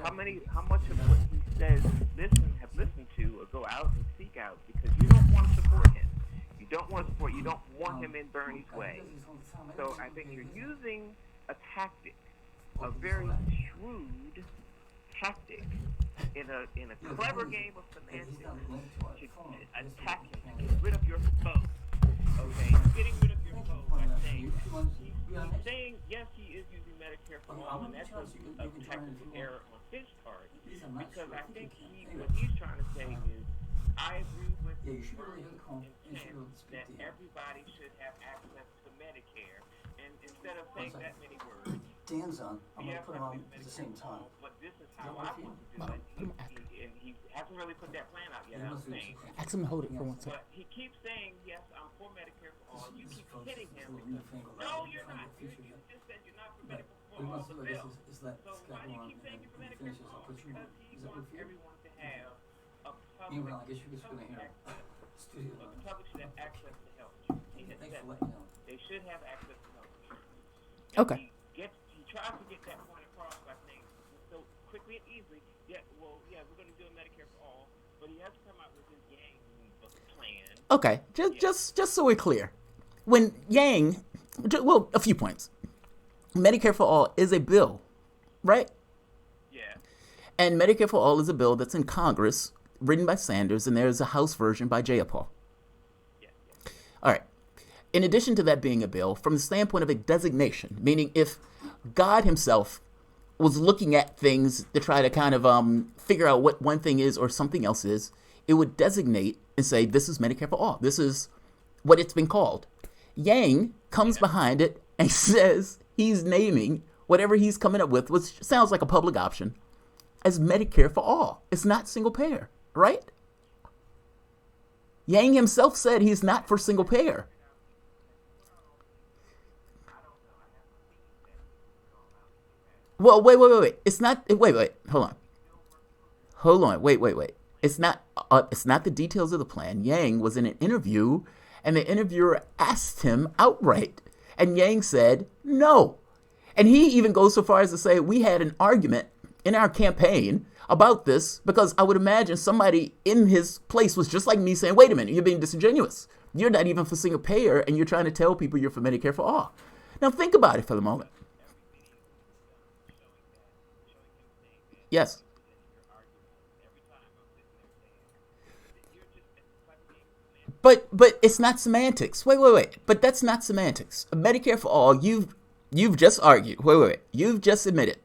How much of what he says have listened to or go out and seek out because you don't want to support him. You don't want to support. You don't want him in Bernie's way. So I think you're using a tactic, a very shrewd tactic, in a clever game of semantics to attack him, to get rid of your foe. Okay, getting rid of your foe by saying he's saying yes, he is using Medicare for all, and that's a tactical error on his part,
These I'm not
because
sure
I
if you
think
can.
what he's trying to say is, I agree with
Yeah, you should go to
Bernie's
the home. You should go
intent
speak
that
to him.
everybody should have access to Medicare, and instead of saying
second.
that many words,
Dan's on. I'm
we
gonna
have
put him on
something
at the same time.
but this is
Is
how
that
I
work for you?
want to do it. And he hasn't really put that plan out yet,
Yeah,
I
let's
don't
do
think.
it.
Ask him to hold it for 1 second.
But he keeps saying, yes, I'm for Medicare for all. You keep
folks,
hitting
it's
him
a little
because,
newfangled
no,
idea
you're
from
not.
the future
You
yet.
just said you're not for
Right.
Medicare
What
for
he
all
wants to
the
do
bill.
is let
So
Scott
why do
go
you
on
keep saying you're for
and
Medicare
finishes.
for
I'll
all?
put you on.
Because he
Is that
wants
good for you?
everyone to have a
Meanwhile,
public,
I guess you're just gonna hear studio
but
on.
the public should have access to health insurance. He has
Thanks
said
for
that.
letting me know.
They should have access to health insurance.
Okay.
He tries to get that point across by saying so quickly and easily, we're going to do a Medicare for all, but he has to come out with his Yang plan.
Okay, just so we're clear, when Yang, well, a few points. Medicare for All is a bill, right?
Yeah.
And Medicare for All is a bill that's in Congress, written by Sanders, and there's a House version by Jayapal.
Yeah.
All right. In addition to that being a bill, from the standpoint of a designation, meaning if God himself was looking at things to try to kind of figure out what one thing is or something else is, it would designate and say, this is Medicare for All. This is what it's been called. Yang comes behind it and says he's naming whatever he's coming up with, which sounds like a public option, as Medicare for All. It's not single payer, right? Yang himself said he's not for single payer. Well, wait. It's not. Wait. Hold on. Wait. It's not. It's not the details of the plan. Yang was in an interview, and the interviewer asked him outright, and Yang said no. And he even goes so far as to say we had an argument in our campaign about this because I would imagine somebody in his place was just like me saying, "Wait a minute, you're being disingenuous. You're not even for single payer, and you're trying to tell people you're for Medicare for all." Now think about it for the moment. Yes. But it's not semantics. Wait. But that's not semantics. Medicare for all, you've just argued. Wait. You've just admitted.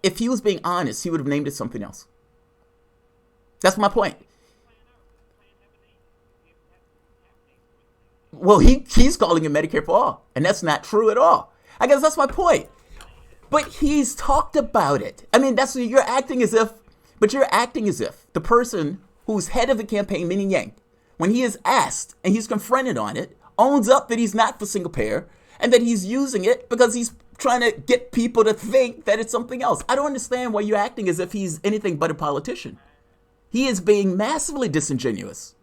If he was being honest, he would have named it something else. That's my point. Well, he's calling it Medicare for all, and that's not true at all. I guess that's my point. But he's talked about it. I mean, that's what you're acting as if the person who's head of the campaign, meaning Yang, when he is asked and he's confronted on it, owns up that he's not for single payer and that he's using it because he's trying to get people to think that it's something else. I don't understand why you're acting as if he's anything but a politician. He is being massively disingenuous.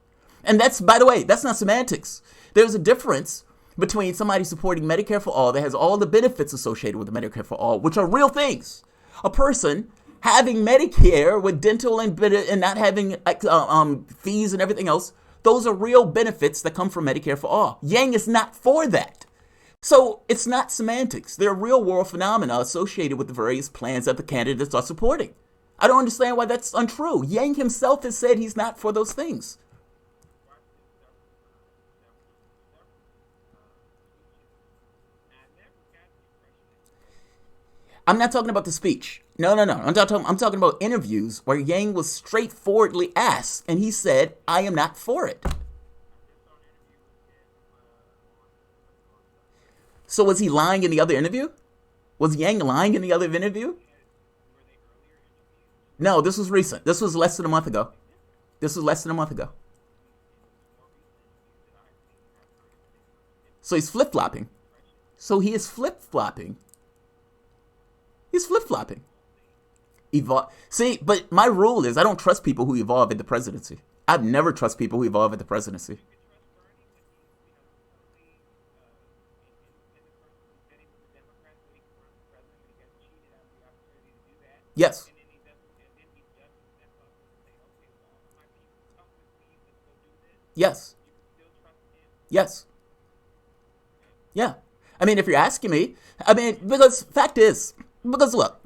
And that's, by the way, that's not semantics. There's a difference between somebody supporting Medicare for all that has all the benefits associated with Medicare for all, which are real things. A person having Medicare with dental and not having fees and everything else, those are real benefits that come from Medicare for all. Yang is not for that. So it's not semantics. There are real world phenomena associated with the various plans that the candidates are supporting. I don't understand why that's untrue. Yang himself has said he's not for those things. I'm not talking about the speech. No. I'm talking about interviews where Yang was straightforwardly asked, and he said, I am not for it. So was he lying in the other interview? Was Yang lying in the other interview? No, this was recent. This was less than a month ago. So he's flip-flopping. He is flip-flopping. He's flip-flopping. See, but my rule is I don't trust people who evolve in the presidency. I've never trust people who evolve in the presidency. Yes. Yeah. I mean, if you're asking me, because look,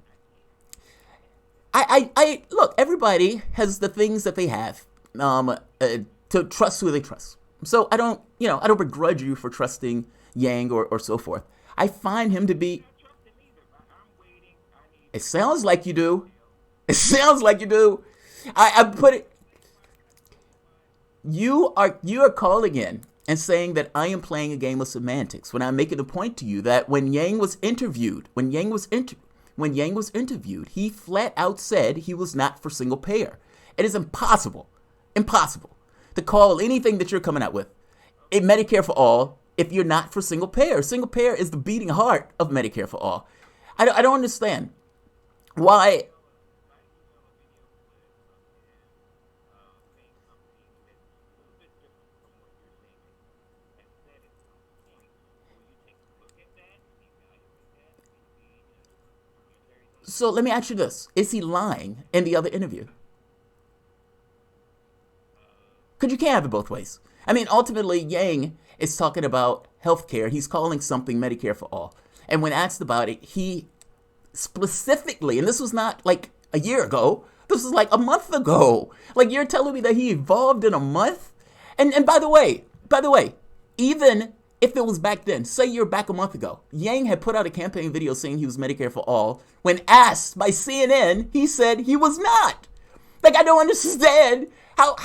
look, everybody has the things that they have to trust who they trust. So I don't, I don't begrudge you for trusting Yang or so forth. I find him to be. It sounds like you do. It sounds like you do. I put it. You are calling in and saying that I am playing a game of semantics when I'm making a point to you that when Yang was interviewed, he flat out said he was not for single payer. It is impossible to call anything that you're coming out with a Medicare for all if you're not for single payer. Single payer is the beating heart of Medicare for all. I don't understand why. So let me ask you this. Is he lying in the other interview? Because you can't have it both ways. I mean, ultimately, Yang is talking about healthcare. He's calling something Medicare for all. And when asked about it, he specifically, and this was not like a year ago, this was like a month ago. Like, you're telling me that he evolved in a month? And by the way, even if it was back then, say you're back a month ago, Yang had put out a campaign video saying he was Medicare for all. When asked by CNN, he said he was not. Like, I don't understand. How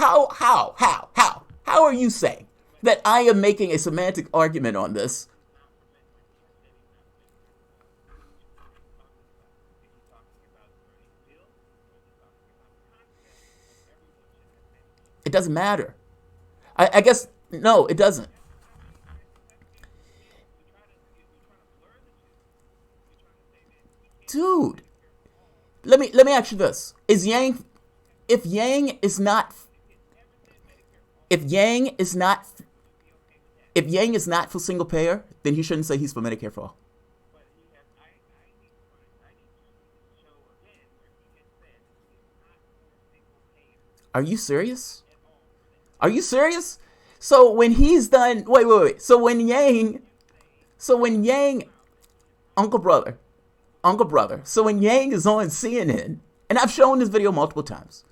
are you saying that I am making a semantic argument on this? It doesn't matter. I guess, no, it doesn't. Dude, let me ask you this. If Yang is not for single payer, then he shouldn't say he's for Medicare for all. Are you serious? Are you serious? So when he's done, wait. So when Yang, Uncle brother. So when Yang is on CNN, and I've shown this video multiple times,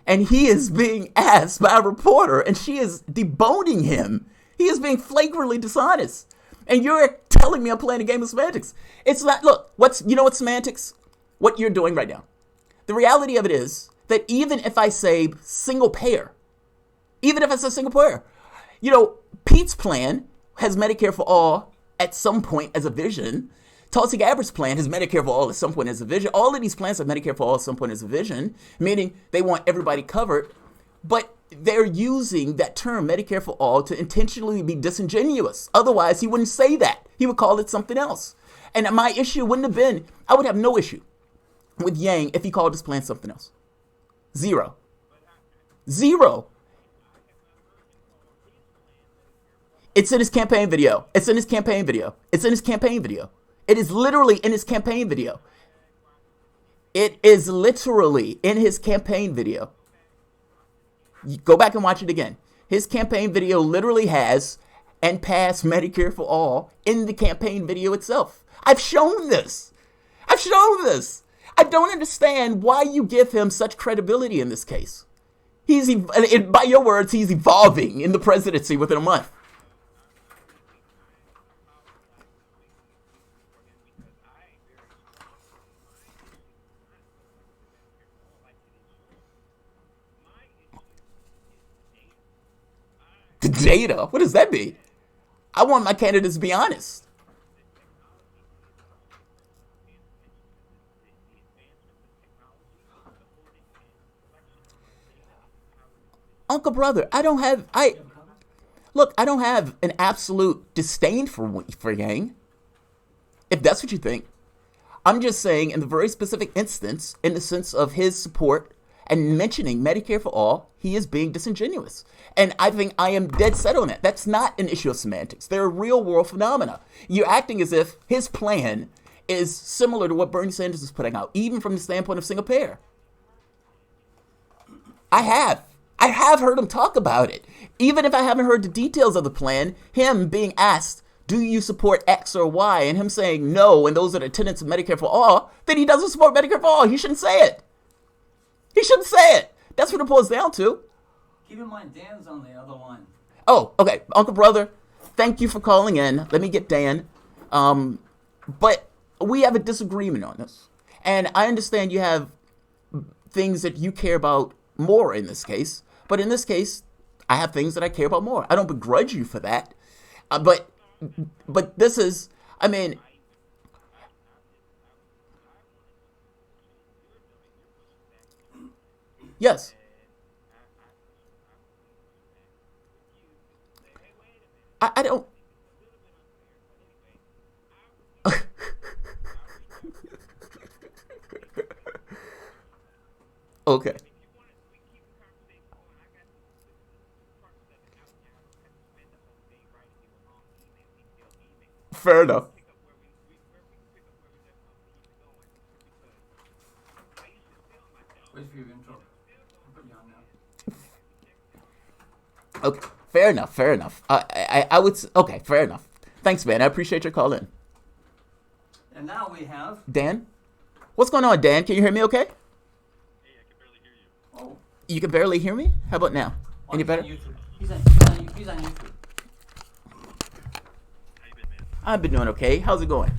and he is being asked by a reporter, and she is deboning him. He is being flagrantly dishonest. And you're telling me I'm playing a game of semantics. It's not, look, what's semantics? What you're doing right now. The reality of it is that even if I say single payer, Pete's plan has Medicare for all at some point as a vision. Tulsi Gabbard's plan has Medicare for all at some point as a vision. All of these plans have Medicare for all at some point as a vision, meaning they want everybody covered. But they're using that term, Medicare for all, to intentionally be disingenuous. Otherwise, he wouldn't say that. He would call it something else. And my issue wouldn't have been, I would have no issue with Yang if he called his plan something else. Zero. It's in his campaign video. It is literally in his campaign video. Go back and watch it again. His campaign video literally has and passed Medicare for all in the campaign video itself. I've shown this. I don't understand why you give him such credibility in this case. By your words, he's evolving in the presidency within a month. The data? What does that mean? I want my candidates to be honest. Uncle brother, I don't have an absolute disdain for Yang. If that's what you think. I'm just saying in the very specific instance, in the sense of his support and mentioning Medicare for all, he is being disingenuous. And I think I am dead set on that. That's not an issue of semantics. They're real world phenomena. You're acting as if his plan is similar to what Bernie Sanders is putting out, even from the standpoint of single payer. I have heard him talk about it. Even if I haven't heard the details of the plan, him being asked, do you support X or Y? And him saying no, and those are the tenets of Medicare for all, then he doesn't support Medicare for all. He shouldn't say it. That's what it boils down to.
Keep in mind, Dan's on the other line.
Oh, okay. Uncle Brother, thank you for calling in. Let me get Dan. But we have a disagreement on this. And I understand you have things that you care about more in this case. But in this case, I have things that I care about more. I don't begrudge you for that. But this is, I mean, yes. I don't. Okay. Fair enough.
Wait for your intro. I'll put you on now.
Okay. Fair enough. Fair enough. I would. Okay. Fair enough. Thanks, man. I appreciate your call in.
And now we have.
Dan? What's going on, Dan? Can you hear me okay?
Oh.
You can barely hear me? How about now? Any better?
He's on YouTube.
I've been doing okay. How's it going?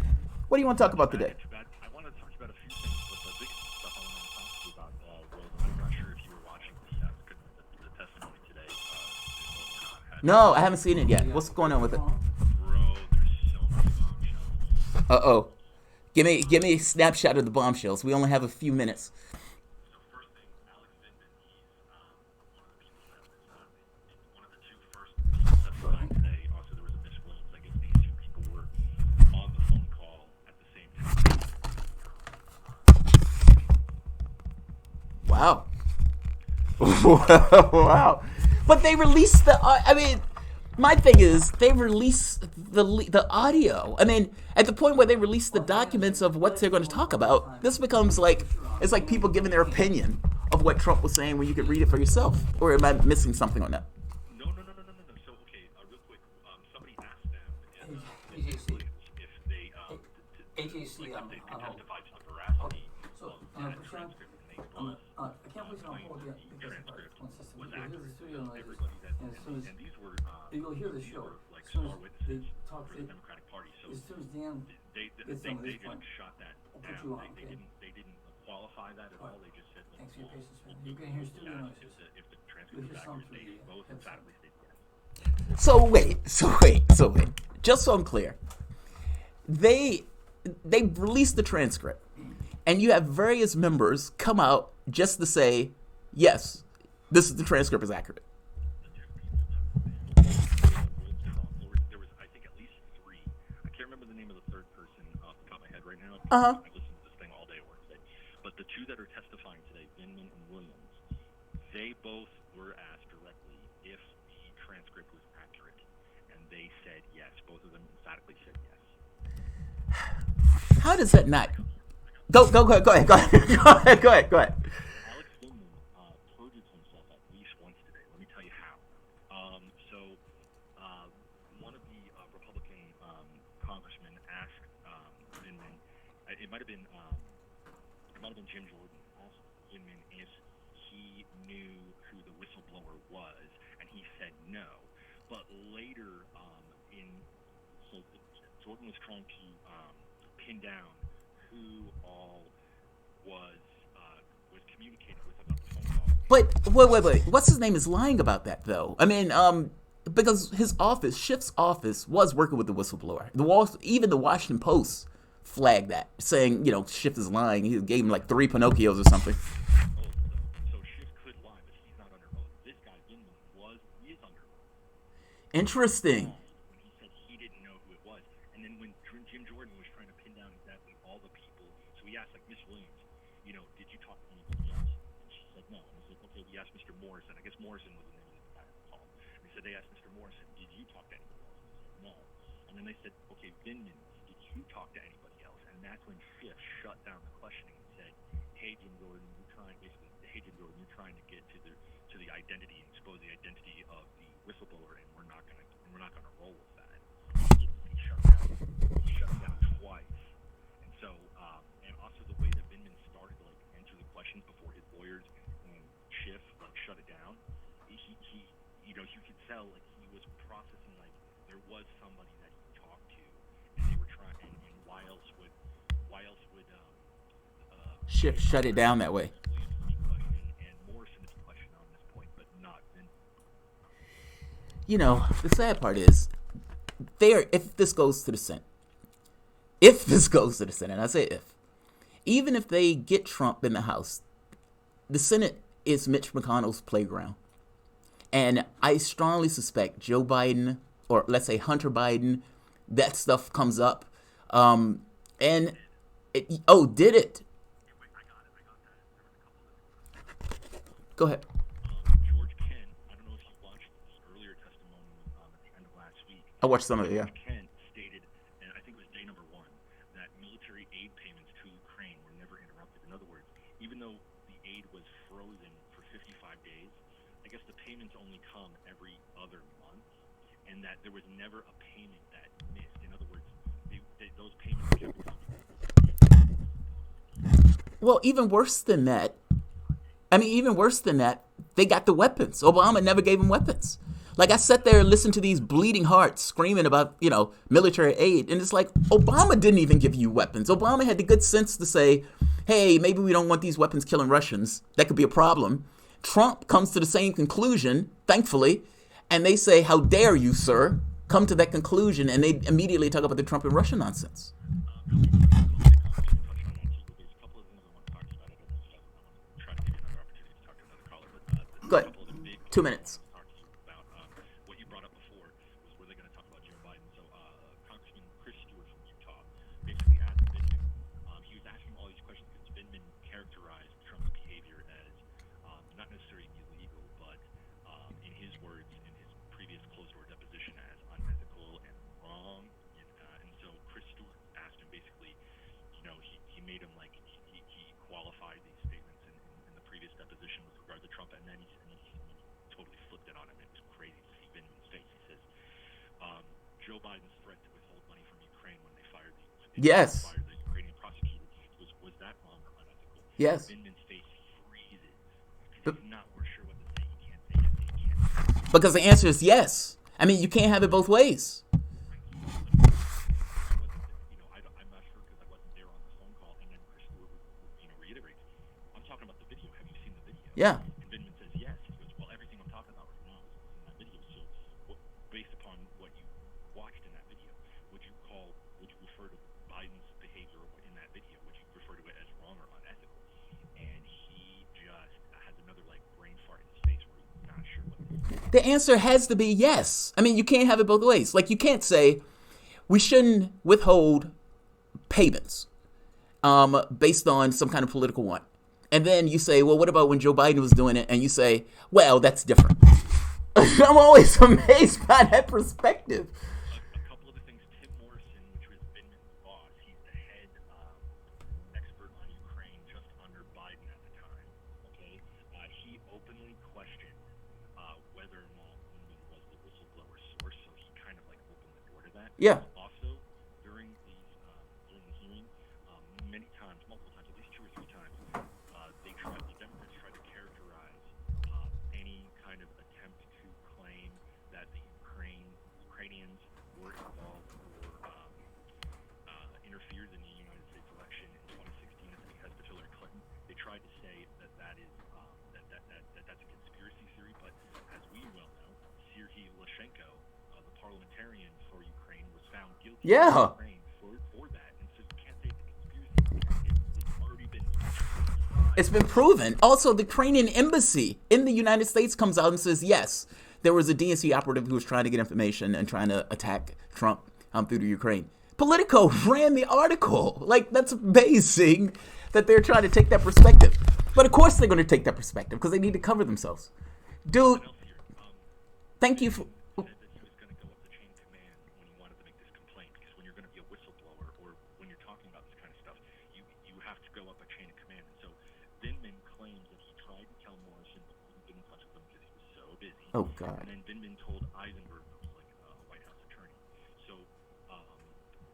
What do you want to talk about today?
I want to talk about a few things, but the biggest stuff I wanted to talk to you about was, I'm not sure if you were watching the testimony today.
No, I haven't seen it yet. What's going on with it?
Bro, there's so many bombshells.
Uh-oh. Give me a snapshot of the bombshells. We only have a few minutes.
So first thing, Alex Vindman, he's one of the two first people testifying today. Also, there was a Miss Williams. I guess these two people were on the phone call at the same time.
Wow. Wow. But they released the. I mean, my thing is they release the audio. I mean, at the point where they release the documents of what they're going to talk about, this becomes like it's like people giving their opinion of what Trump was saying when you could read it for yourself. Or am I missing something on that?
No. So, okay, real quick, somebody asked them if they
AJC,
if they could testify to the veracity
So,
of that transcript, and they both
I can't put you on hold yet because
transcript
one system.
was
You'll hear the
accurate.
studio noises,
Everybody that
and as soon as
and these were
you'll hear the
these
show,
were like
as soon
star
as
witnesses
they talk,
for the Democratic Party. So
as soon as Dan
they
gets some of
they
this
just
point,
shot that
I'll put
down.
you on, okay?
They didn't qualify that at all. They just said
Thanks for your
well,
patience, man. You're gonna hear studio
yeah,
noises.
if the
You'll
transcript
hear
is
some
accurate,
through
they
the
both
headset.
emphatically said yes.
So wait. Just so I'm clear, they released the transcript, and you have various members come out just to say, yes, this is the transcript is accurate.
There was, I think, at least three. I can't remember the name of the third person off the top of my head right now.
Uh-huh.
I've listened to this thing all day at work today. But the two that are testifying today, Vindman and Williams, they both were asked directly if the transcript was accurate, and they said yes. Both of them emphatically said yes.
How does that not? Go ahead.
Alex Vindman perjured himself at least once today. Let me tell you how. One of the Republican congressmen asked Vindman, it might have been Jim Jordan, asked Vindman if he knew who the whistleblower was, and he said no. But later, Jordan was trying to pin down who all was communicated with about the phone call.
But wait. What's his name is lying about that though? I mean, because his office, Schiff's office, was working with the whistleblower. Even the Washington Post flagged that, saying Schiff is lying. He gave him like 3 Pinocchios or something.
So Schiff could lie, but he's not under oath. This guy Vindman is under oath.
Interesting.
When he said he didn't know who it was, and then when Jim Jordan was trying to pin down exactly all the people, so he asked like Miss Williams, did you talk to anybody else? And she said no. And he said, okay, we asked Mr. Morrison. I guess Morrison was the name of the guy on the call. And he said they asked Mr. Morrison, did you talk to anybody else? He said no. And then they said, okay, Vindman, did you talk to anybody else? And that's when Schiff shut down the questioning and said, hey Jim Jordan, you're trying to get to the identity and expose the identity of the whistleblower, and we're not gonna roll with that. He shut down twice. And so and also the way that Vindman started to answer the questions before his lawyers and Schiff shut it down, he you could tell he was was somebody that he talked to, and they were trying. And why else would
shut it down that way?
Williams be questioned and Morrison is questioned on this point, but not Vindman?
You know, the sad part is, if this goes to the Senate, and I say if, even if they get Trump in the House, the Senate is Mitch McConnell's playground. And I strongly suspect Joe Biden, or let's say Hunter Biden, that stuff comes up. Did it? Go ahead.
George Kent, I don't know if you watched his earlier testimony at the end of last week.
I watched some of it, yeah.
George Kent stated, and I think it was day number 1, that military aid payments to Ukraine were never interrupted. In other words, even though the aid was frozen for 55 days, I guess the payments only come every other month, and that there was never a payment that missed. In other words, those payments kept coming.
Well, even worse than that, they got the weapons. Obama never gave them weapons. Like, I sat there and listened to these bleeding hearts screaming about, military aid. And it's like, Obama didn't even give you weapons. Obama had the good sense to say, hey, maybe we don't want these weapons killing Russians. That could be a problem. Trump comes to the same conclusion, thankfully. And they say, how dare you, sir, come to that conclusion. And they immediately talk about the Trump and Russia nonsense. Go ahead. 2 minutes.
What you brought up before was were they going to talk about Joe Biden? So Congressman Chris Stewart from Utah basically asked Vindman. He was asking all these questions because Vindman characterized Trump's behavior as not necessarily illegal, but in his words, in his previous closed-door deposition, as unethical and wrong. And so Chris Stewart asked him basically, he made him like he qualified these statements in the previous deposition with regard to Trump, and then he totally flipped it on him. It was crazy to see Vindman's face. He says, Joe Biden's threat to withhold money from Ukraine when they fired the Ukrainian prosecutors, was that wrong or unethical?
Yes.
Vindman's face freezes because he's not sure what to say. He can't say yes. He can't.
Because the answer is yes. I mean, you can't have it both ways.
I'm not sure because I wasn't there on the phone call, and then Chris Stewart reiterates, I'm talking about the video. Have you seen the video?
Yeah.
And Vindman says yes. He goes, well, everything I'm talking about right now is in that video. So based upon what you watched in that video, would you refer to Biden's behavior in that video, would you refer to it as wrong or unethical? And he just has another brain fart in his face where he's not sure what to say.
The answer has to be yes. I mean, you can't have it both ways. Like, you can't say we shouldn't withhold payments based on some kind of political want. And then you say, well, what about when Joe Biden was doing it? And you say, well, that's different. I'm always amazed by that perspective.
A couple of the things, Tim Morrison, which was Vindman's boss, he's the head expert on Ukraine just under Biden at the time. Okay, he openly questioned whether or not Vindman was the whistleblower source, so he kind of opened the door to that.
Yeah.
Also, during the hearing, many times, multiple times, at least 2 or 3 times, the Democrats tried to characterize any kind of attempt to claim that the Ukrainians were involved or interfered in the United States election in 2016 as behest of Hillary Clinton. They tried to say that is that's a conspiracy theory, but as we well know, Serhiy Lashenko, the parliamentarian for Ukraine, was found guilty of Ukraine for that, and so you can't say it's a conspiracy. It's already been.
It's been proven. Also, the Ukrainian embassy in the United States comes out and says, yes, there was a DNC operative who was trying to get information and trying to attack Trump through the Ukraine. Politico ran the article. That's amazing that they're trying to take that perspective. But of course they're going to take that perspective because they need to cover themselves. Dude, thank you for...
Said that he was going to go up the chain of command when he wanted to make this complaint, because when you're going to be a whistleblower or when you're talking about this kind of stuff, you have to go up a chain of command. And so Vindman claims that he tried to tell Morrison but couldn't get in touch with him because he was so busy.
Oh, God.
And then Vindman told Eisenberg, who was a White House attorney. So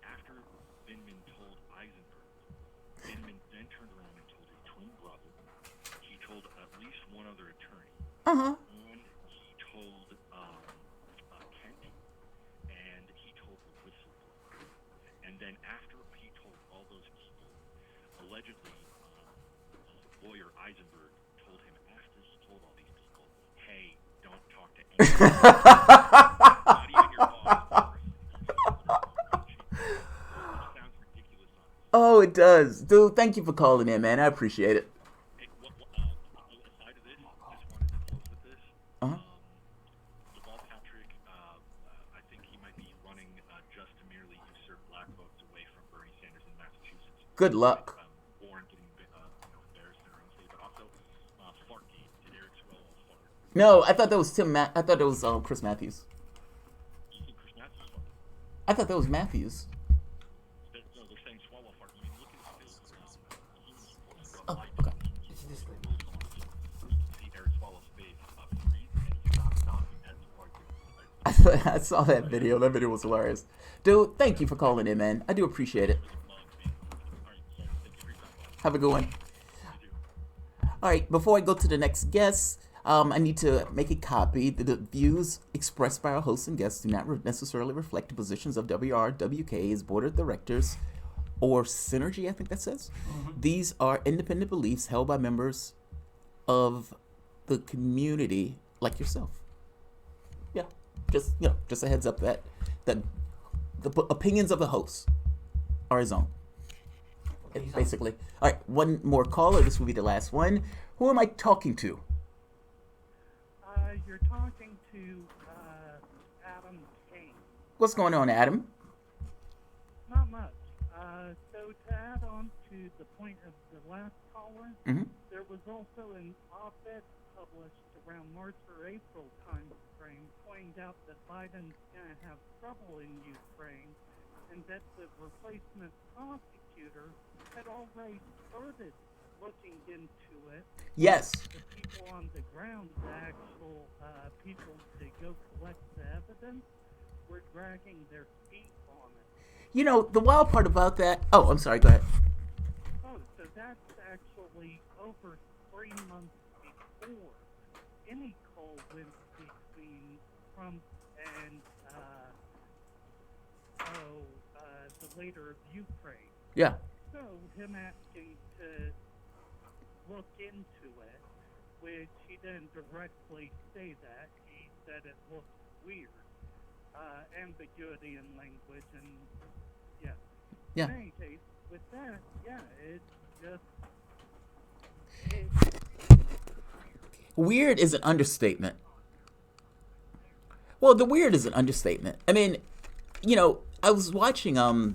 after Vindman told Eisenberg, Vindman then turned around and told his twin brother. He told at least one other attorney.
Uh-huh.
And he told Kent, and then after he told all those people, allegedly, lawyer Eisenberg told him after he told all these people, hey, don't talk to anyone. Not even your boss. It sounds ridiculous, honestly.
Oh, it does. Dude, thank you for calling in, man. I appreciate it.
Hey, aside of this, just wanted to close with this.
Uh-huh.
Deval Patrick, I think he might be running just to merely usurp black votes away from Bernie Sanders in Massachusetts.
Good luck.
Warren getting embarrassed in her own state, but also Fartgate. Did Eric Swalwell fart?
No, I thought that was I thought that was Chris Matthews.
You think Chris Matthews farted?
I thought that was Matthews.
No, they're saying Swalwell fart. I mean, look at his
Oh, okay.
It's a disclaimer.
You can see Eric Swallow's face up in the and he stopped knocking as he farted.
I saw that video. That video was hilarious. Dude, thank you for calling in, man. I do appreciate it. Have a good one. All right, before I go to the next guest, I need to make a copy. The views expressed by our hosts and guests do not necessarily reflect the positions of WRWK's board of directors or Synergy, I think that says. These are independent beliefs held by members of the community like yourself. Yeah, just a heads up that the opinions of the hosts are his own. Basically. All right, one more caller. This will be the last one. Who am I talking to?
You're talking to Adam Kane.
What's going on, Adam?
Not much. So to add on to the point of the last caller, there was also an op-ed published around March or April time frame pointing out that Biden's going to have trouble in Ukraine and that the replacement prosecutor had already started looking into it.
Yes.
The people on the ground, the actual people to go collect the evidence, were dragging their feet on it.
You know, the wild part about that... Oh, I'm sorry. Go ahead.
Oh, so that's actually over 3 months before any call went between Trump and the leader of Ukraine.
Yeah.
So him asking to look into it, which he didn't directly say that. He said it looked weird. Ambiguity in language and
Yeah.
In any case, with that,
Weird is an understatement. Well, the weird is an understatement. I mean, you know, I was watching, I've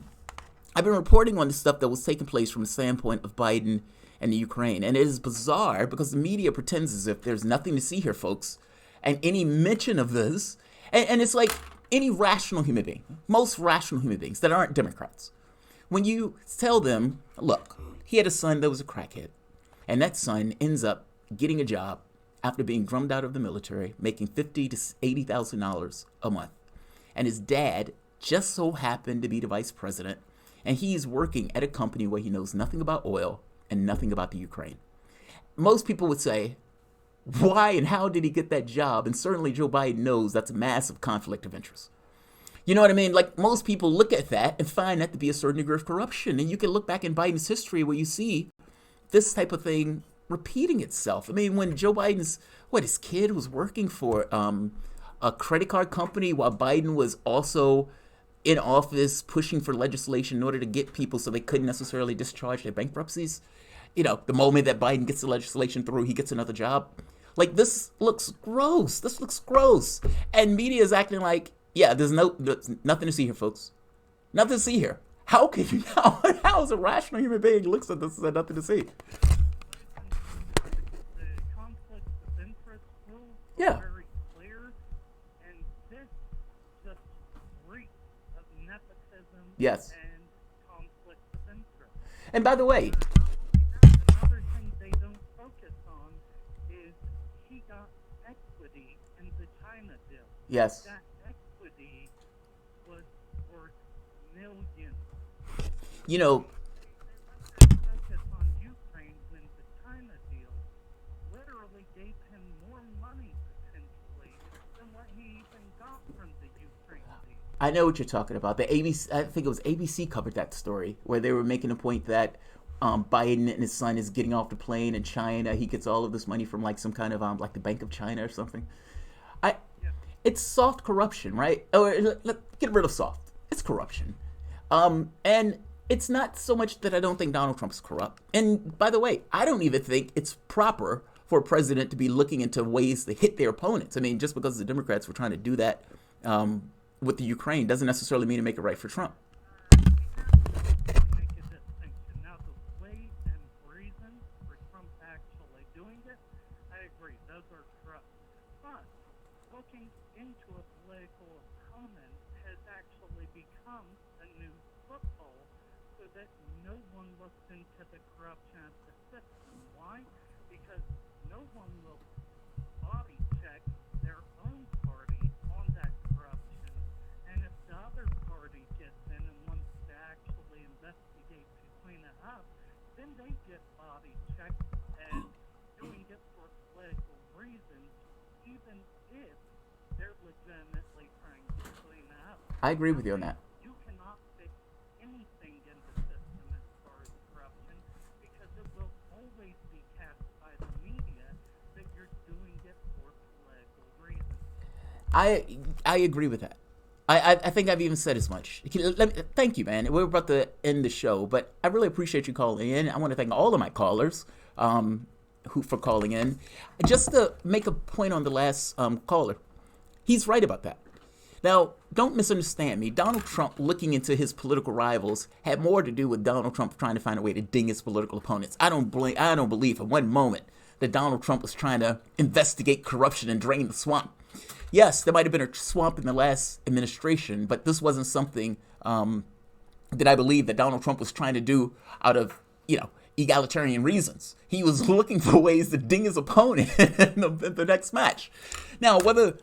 been reporting on the stuff that was taking place from the standpoint of Biden and the Ukraine. And it is bizarre because the media pretends as if there's nothing to see here, folks. And any mention of this, and it's like any rational human being, most rational human beings that aren't Democrats, when you tell them, look, he had a son that was a crackhead, and that son ends up getting a job after being drummed out of the military, making $50,000 to $80,000 a month. And his dad just so happened to be the vice president, and he's working at a company where he knows nothing about oil and nothing about the Ukraine. Most people would say, why and how did he get that job? And certainly Joe Biden knows that's a massive conflict of interest. You know what I mean? Like, most people look at that and find that to be a certain degree of corruption. And you can look back in Biden's history where you see this type of thing repeating itself. I mean, when Joe Biden's, his kid was working for a credit card company while Biden was also in office pushing for legislation in order to get people so they couldn't necessarily discharge their bankruptcies. You know, the moment that Biden gets the legislation through, he gets another job. Like, this looks gross. This looks gross. And media is acting like, yeah, there's nothing to see here, folks. Nothing to see here. How can you, how is a rational human being looks at this and says nothing to see?
the conflict of interest rules
Yeah.
are very clear, and this just reeks of nepotism
Yes.
and conflict of interest.
And by the way,
Another thing they don't focus on is he got equity in the China deal.
yes.
That equity was worth millions.
You know,
Focus on Ukraine when the China deal literally gave him more money potentially than what he even got from the Ukraine deal.
I know what you're talking about. The ABC, I think it was ABC covered that story where they were making a point that Biden and his son is getting off the plane in China. He gets all of this money from like some kind of like the Bank of China or something. It's soft corruption, right? Or get rid of soft. It's corruption. And it's not so much that I don't think Donald Trump's corrupt. And by the way, I don't even think it's proper for a president to be looking into ways to hit their opponents. I mean, just because the Democrats were trying to do that with the Ukraine doesn't necessarily mean to make it right for Trump.
Make a distinction. Now, the way and reason for Trump actually doing it, I agree, those are corrupt. But looking into a political opponent has actually become a new football so that no one looks into the corruption of the system. Why? Because no one will body check their own party on that corruption. And if the other party gets in and wants to actually investigate to clean it up, then they get body checked as doing it for political reasons, even if they're legitimately trying to clean it up.
I agree with you on that.
You cannot fix anything in the system as far as corruption because it will always be cast by the media that you're doing it for political reasons.
I agree with that. I think I've even said as much. Thank you, man. We're about to end the show, but I really appreciate you calling in. I want to thank all of my callers for calling in. Just to make a point on the last caller, he's right about that. Now, don't misunderstand me. Donald Trump looking into his political rivals had more to do with Donald Trump trying to find a way to ding his political opponents. I don't believe for one moment that Donald Trump was trying to investigate corruption and drain the swamp. Yes, there might have been a swamp in the last administration, but this wasn't something that I believe that Donald Trump was trying to do out of, egalitarian reasons. He was looking for ways to ding his opponent in the next match. Now, whether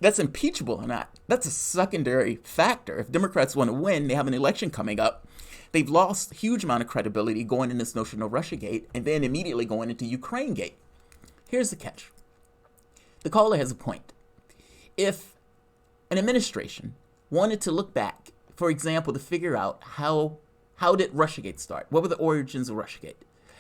that's impeachable or not, that's a secondary factor. If Democrats want to win, they have an election coming up. They've lost a huge amount of credibility going in this notion of Russiagate and then immediately going into Ukrainegate. Here's the catch. The caller has a point. If an administration wanted to look back, for example, to figure out how did Russiagate start? What were the origins of Russiagate?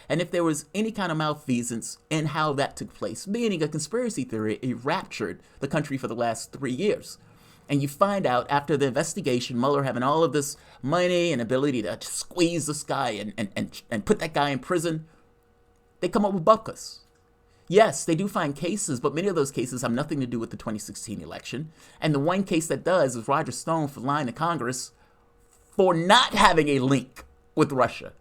And if there was any kind of malfeasance in how that took place, meaning a conspiracy theory enraptured the country for the last 3 years. And you find out after the investigation, Mueller having all of this money and ability to squeeze this guy and put that guy in prison, they come up with buckets. Yes, they do find cases, but many of those cases have nothing to do with the 2016 election. And the one case that does is Roger Stone for lying to Congress for not having a link with Russia.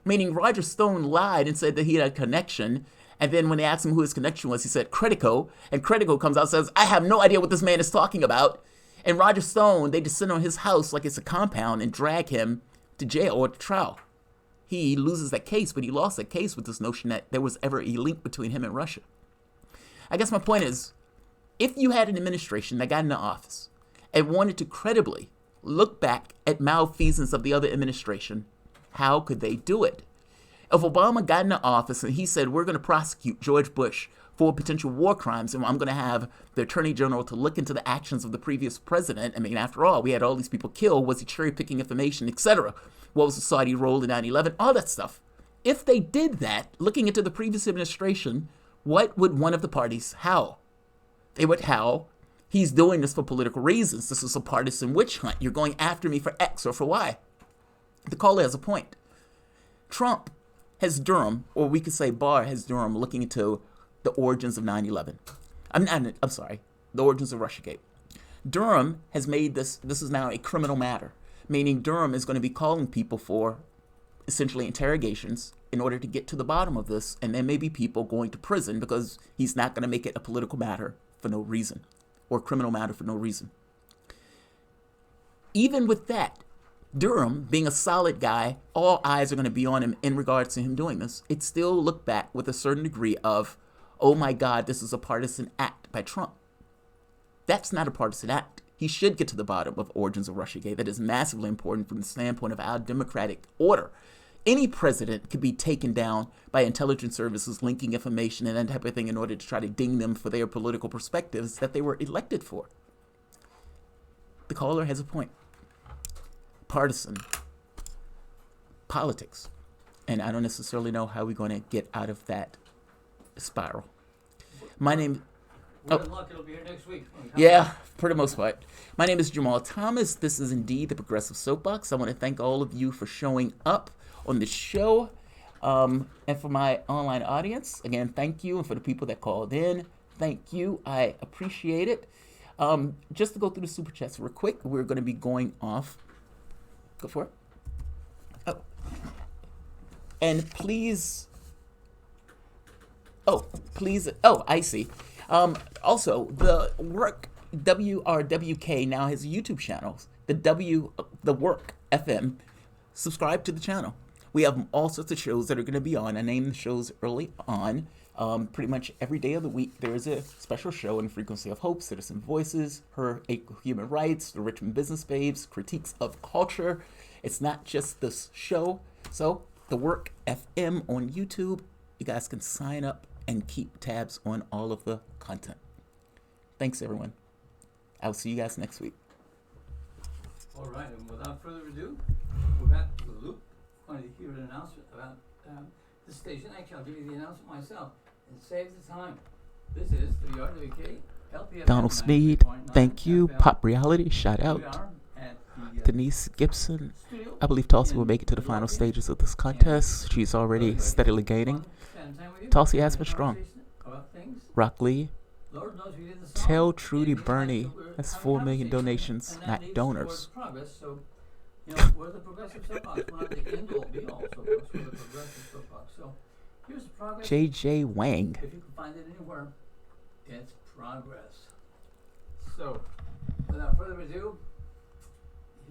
Meaning Roger Stone lied and said that he had a connection. And then when they asked him who his connection was, he said Credico. And Credico comes out and says, I have no idea what this man is talking about. And Roger Stone, they descend on his house like it's a compound and drag him to jail or to trial. He loses that case, but he lost that case with this notion that there was ever a link between him and Russia. I guess my point is, if you had an administration that got into office and wanted to credibly look back at malfeasance of the other administration, how could they do it? If Obama got into office and he said, we're going to prosecute George Bush for potential war crimes, and I'm going to have the attorney general to look into the actions of the previous president. I mean, after all, we had all these people killed. Was he cherry picking information, etc.? What was the Saudi role in 9/11? All that stuff. If they did that, looking into the previous administration, what would one of the parties howl? They would howl, he's doing this for political reasons. This is a partisan witch hunt. You're going after me for X or for Y. The caller has a point. Trump has Durham, or we could say Barr has Durham, looking into the origins of 9/11. I'm sorry, the origins of Russiagate. Durham has made this is now a criminal matter, meaning Durham is going to be calling people for essentially interrogations in order to get to the bottom of this, and there may be people going to prison because he's not going to make it a political matter for no reason, or a criminal matter for no reason. Even with that, Durham, being a solid guy, all eyes are going to be on him in regards to him doing this. It still looked back with a certain degree of, oh my God, this is a partisan act by Trump. That's not a partisan act. He should get to the bottom of origins of Russiagate. That is massively important from the standpoint of our democratic order. Any president could be taken down by intelligence services linking information and that type of thing in order to try to ding them for their political perspectives that they were elected for. the caller has a point. Partisan politics. And I don't necessarily know how we're going to get out of that spiral. My name...
We're in luck, it'll be here next week.
Yeah, for the most part. My name is Jamarl Thomas. This is indeed the Progressive Soapbox. I want to thank all of you for showing up on the show. And for my online audience, again, thank you. And for the people that called in, thank you. I appreciate it. Just to go through the super chats real quick, we're going to be going off. Go for it. Oh. And please. Oh, I see. Also, the Work WRWK now has a YouTube channel. The Work FM. Subscribe to the channel. We have all sorts of shows that are going to be on. I named the shows early on. Pretty much every day of the week, there is a special show in Frequency of Hope, Citizen Voices, Her Human Rights, the Richmond Business Babes, Critiques of Culture. It's not just this show. So, the Work FM on YouTube. You guys can sign up and keep tabs on all of the content. Thanks, everyone. I'll see you guys next week.
All right, and without further ado, we're back to the loop. I'm going to hear an announcement about the station. Actually, I'll give you the announcement myself. And save the time. This is the RWK LPFM.
Donald Smead, thank you.
FM.
Pop Reality, shout out. Denise Gibson. I believe Tulsi will make it to the final stages of this contest. She's already steadily gaining. Tulsi has been strong. Rock Lee. Tell Trudy Bernie has 4 million donations, not donors.
We're the Progressive Soapbox. We're not the end-all, be-all soapbox. We're the Progressive Soapbox. So here's the progress.
J.J. Wang.
If you can find it anywhere, it's progress. So, without further ado,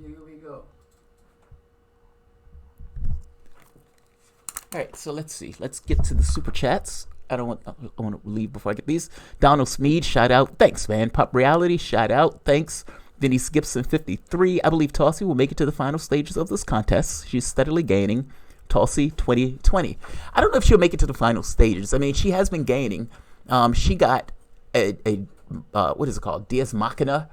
here we go.
All right, so let's see. Let's get to the super chats. I want to leave before I get these. Donald Smead, shout out. Thanks, man. Pop Reality, shout out. Thanks. Denise Gibson, 53. I believe Tulsi will make it to the final stages of this contest. She's steadily gaining. Tulsi, 2020. I don't know if she'll make it to the final stages. I mean, she has been gaining. She got a what is it called? Deus Machina,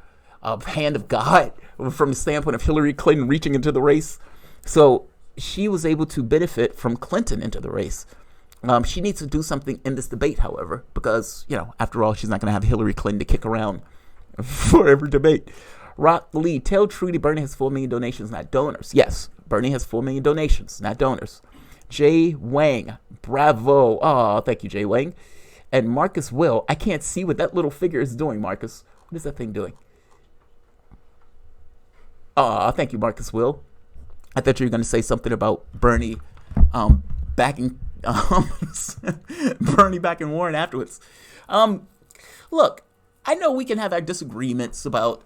hand of God, from the standpoint of Hillary Clinton reaching into the race. So she was able to benefit from Clinton into the race. She needs to do something in this debate, however, because, after all, she's not going to have Hillary Clinton to kick around for every debate. Rock Lee, tell Trudy Bernie has 4 million donations, not donors. Yes, Bernie has 4 million donations, not donors. Jay Wang, bravo. Oh, thank you, Jay Wang. And Marcus Will, I can't see what that little figure is doing, Marcus. What is that thing doing? Oh, thank you, Marcus Will. I thought you were going to say something about Bernie backing Bernie backing Warren afterwards. Look, I know we can have our disagreements about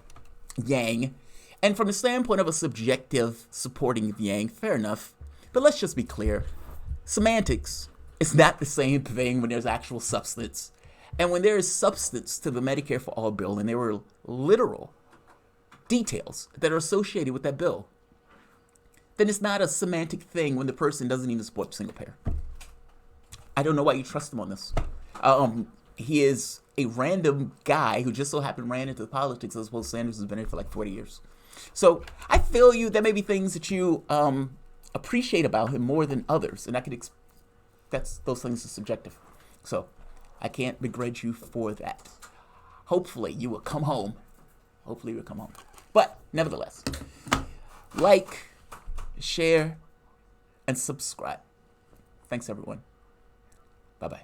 Yang, and from the standpoint of a subjective supporting of Yang, fair enough. But let's just be clear. Semantics is not the same thing when there's actual substance. And when there is substance to the Medicare for All bill, and there were literal details that are associated with that bill, then it's not a semantic thing when the person doesn't even support single payer. I don't know why you trust him on this. He is a random guy who just so happened ran into politics as opposed to Sanders has been here for like 40 years. So I feel you. There may be things that you appreciate about him more than others, and I could those things are subjective. So I can't begrudge you for that. Hopefully you will come home. But nevertheless, like, share, and subscribe. Thanks, everyone. Bye-bye.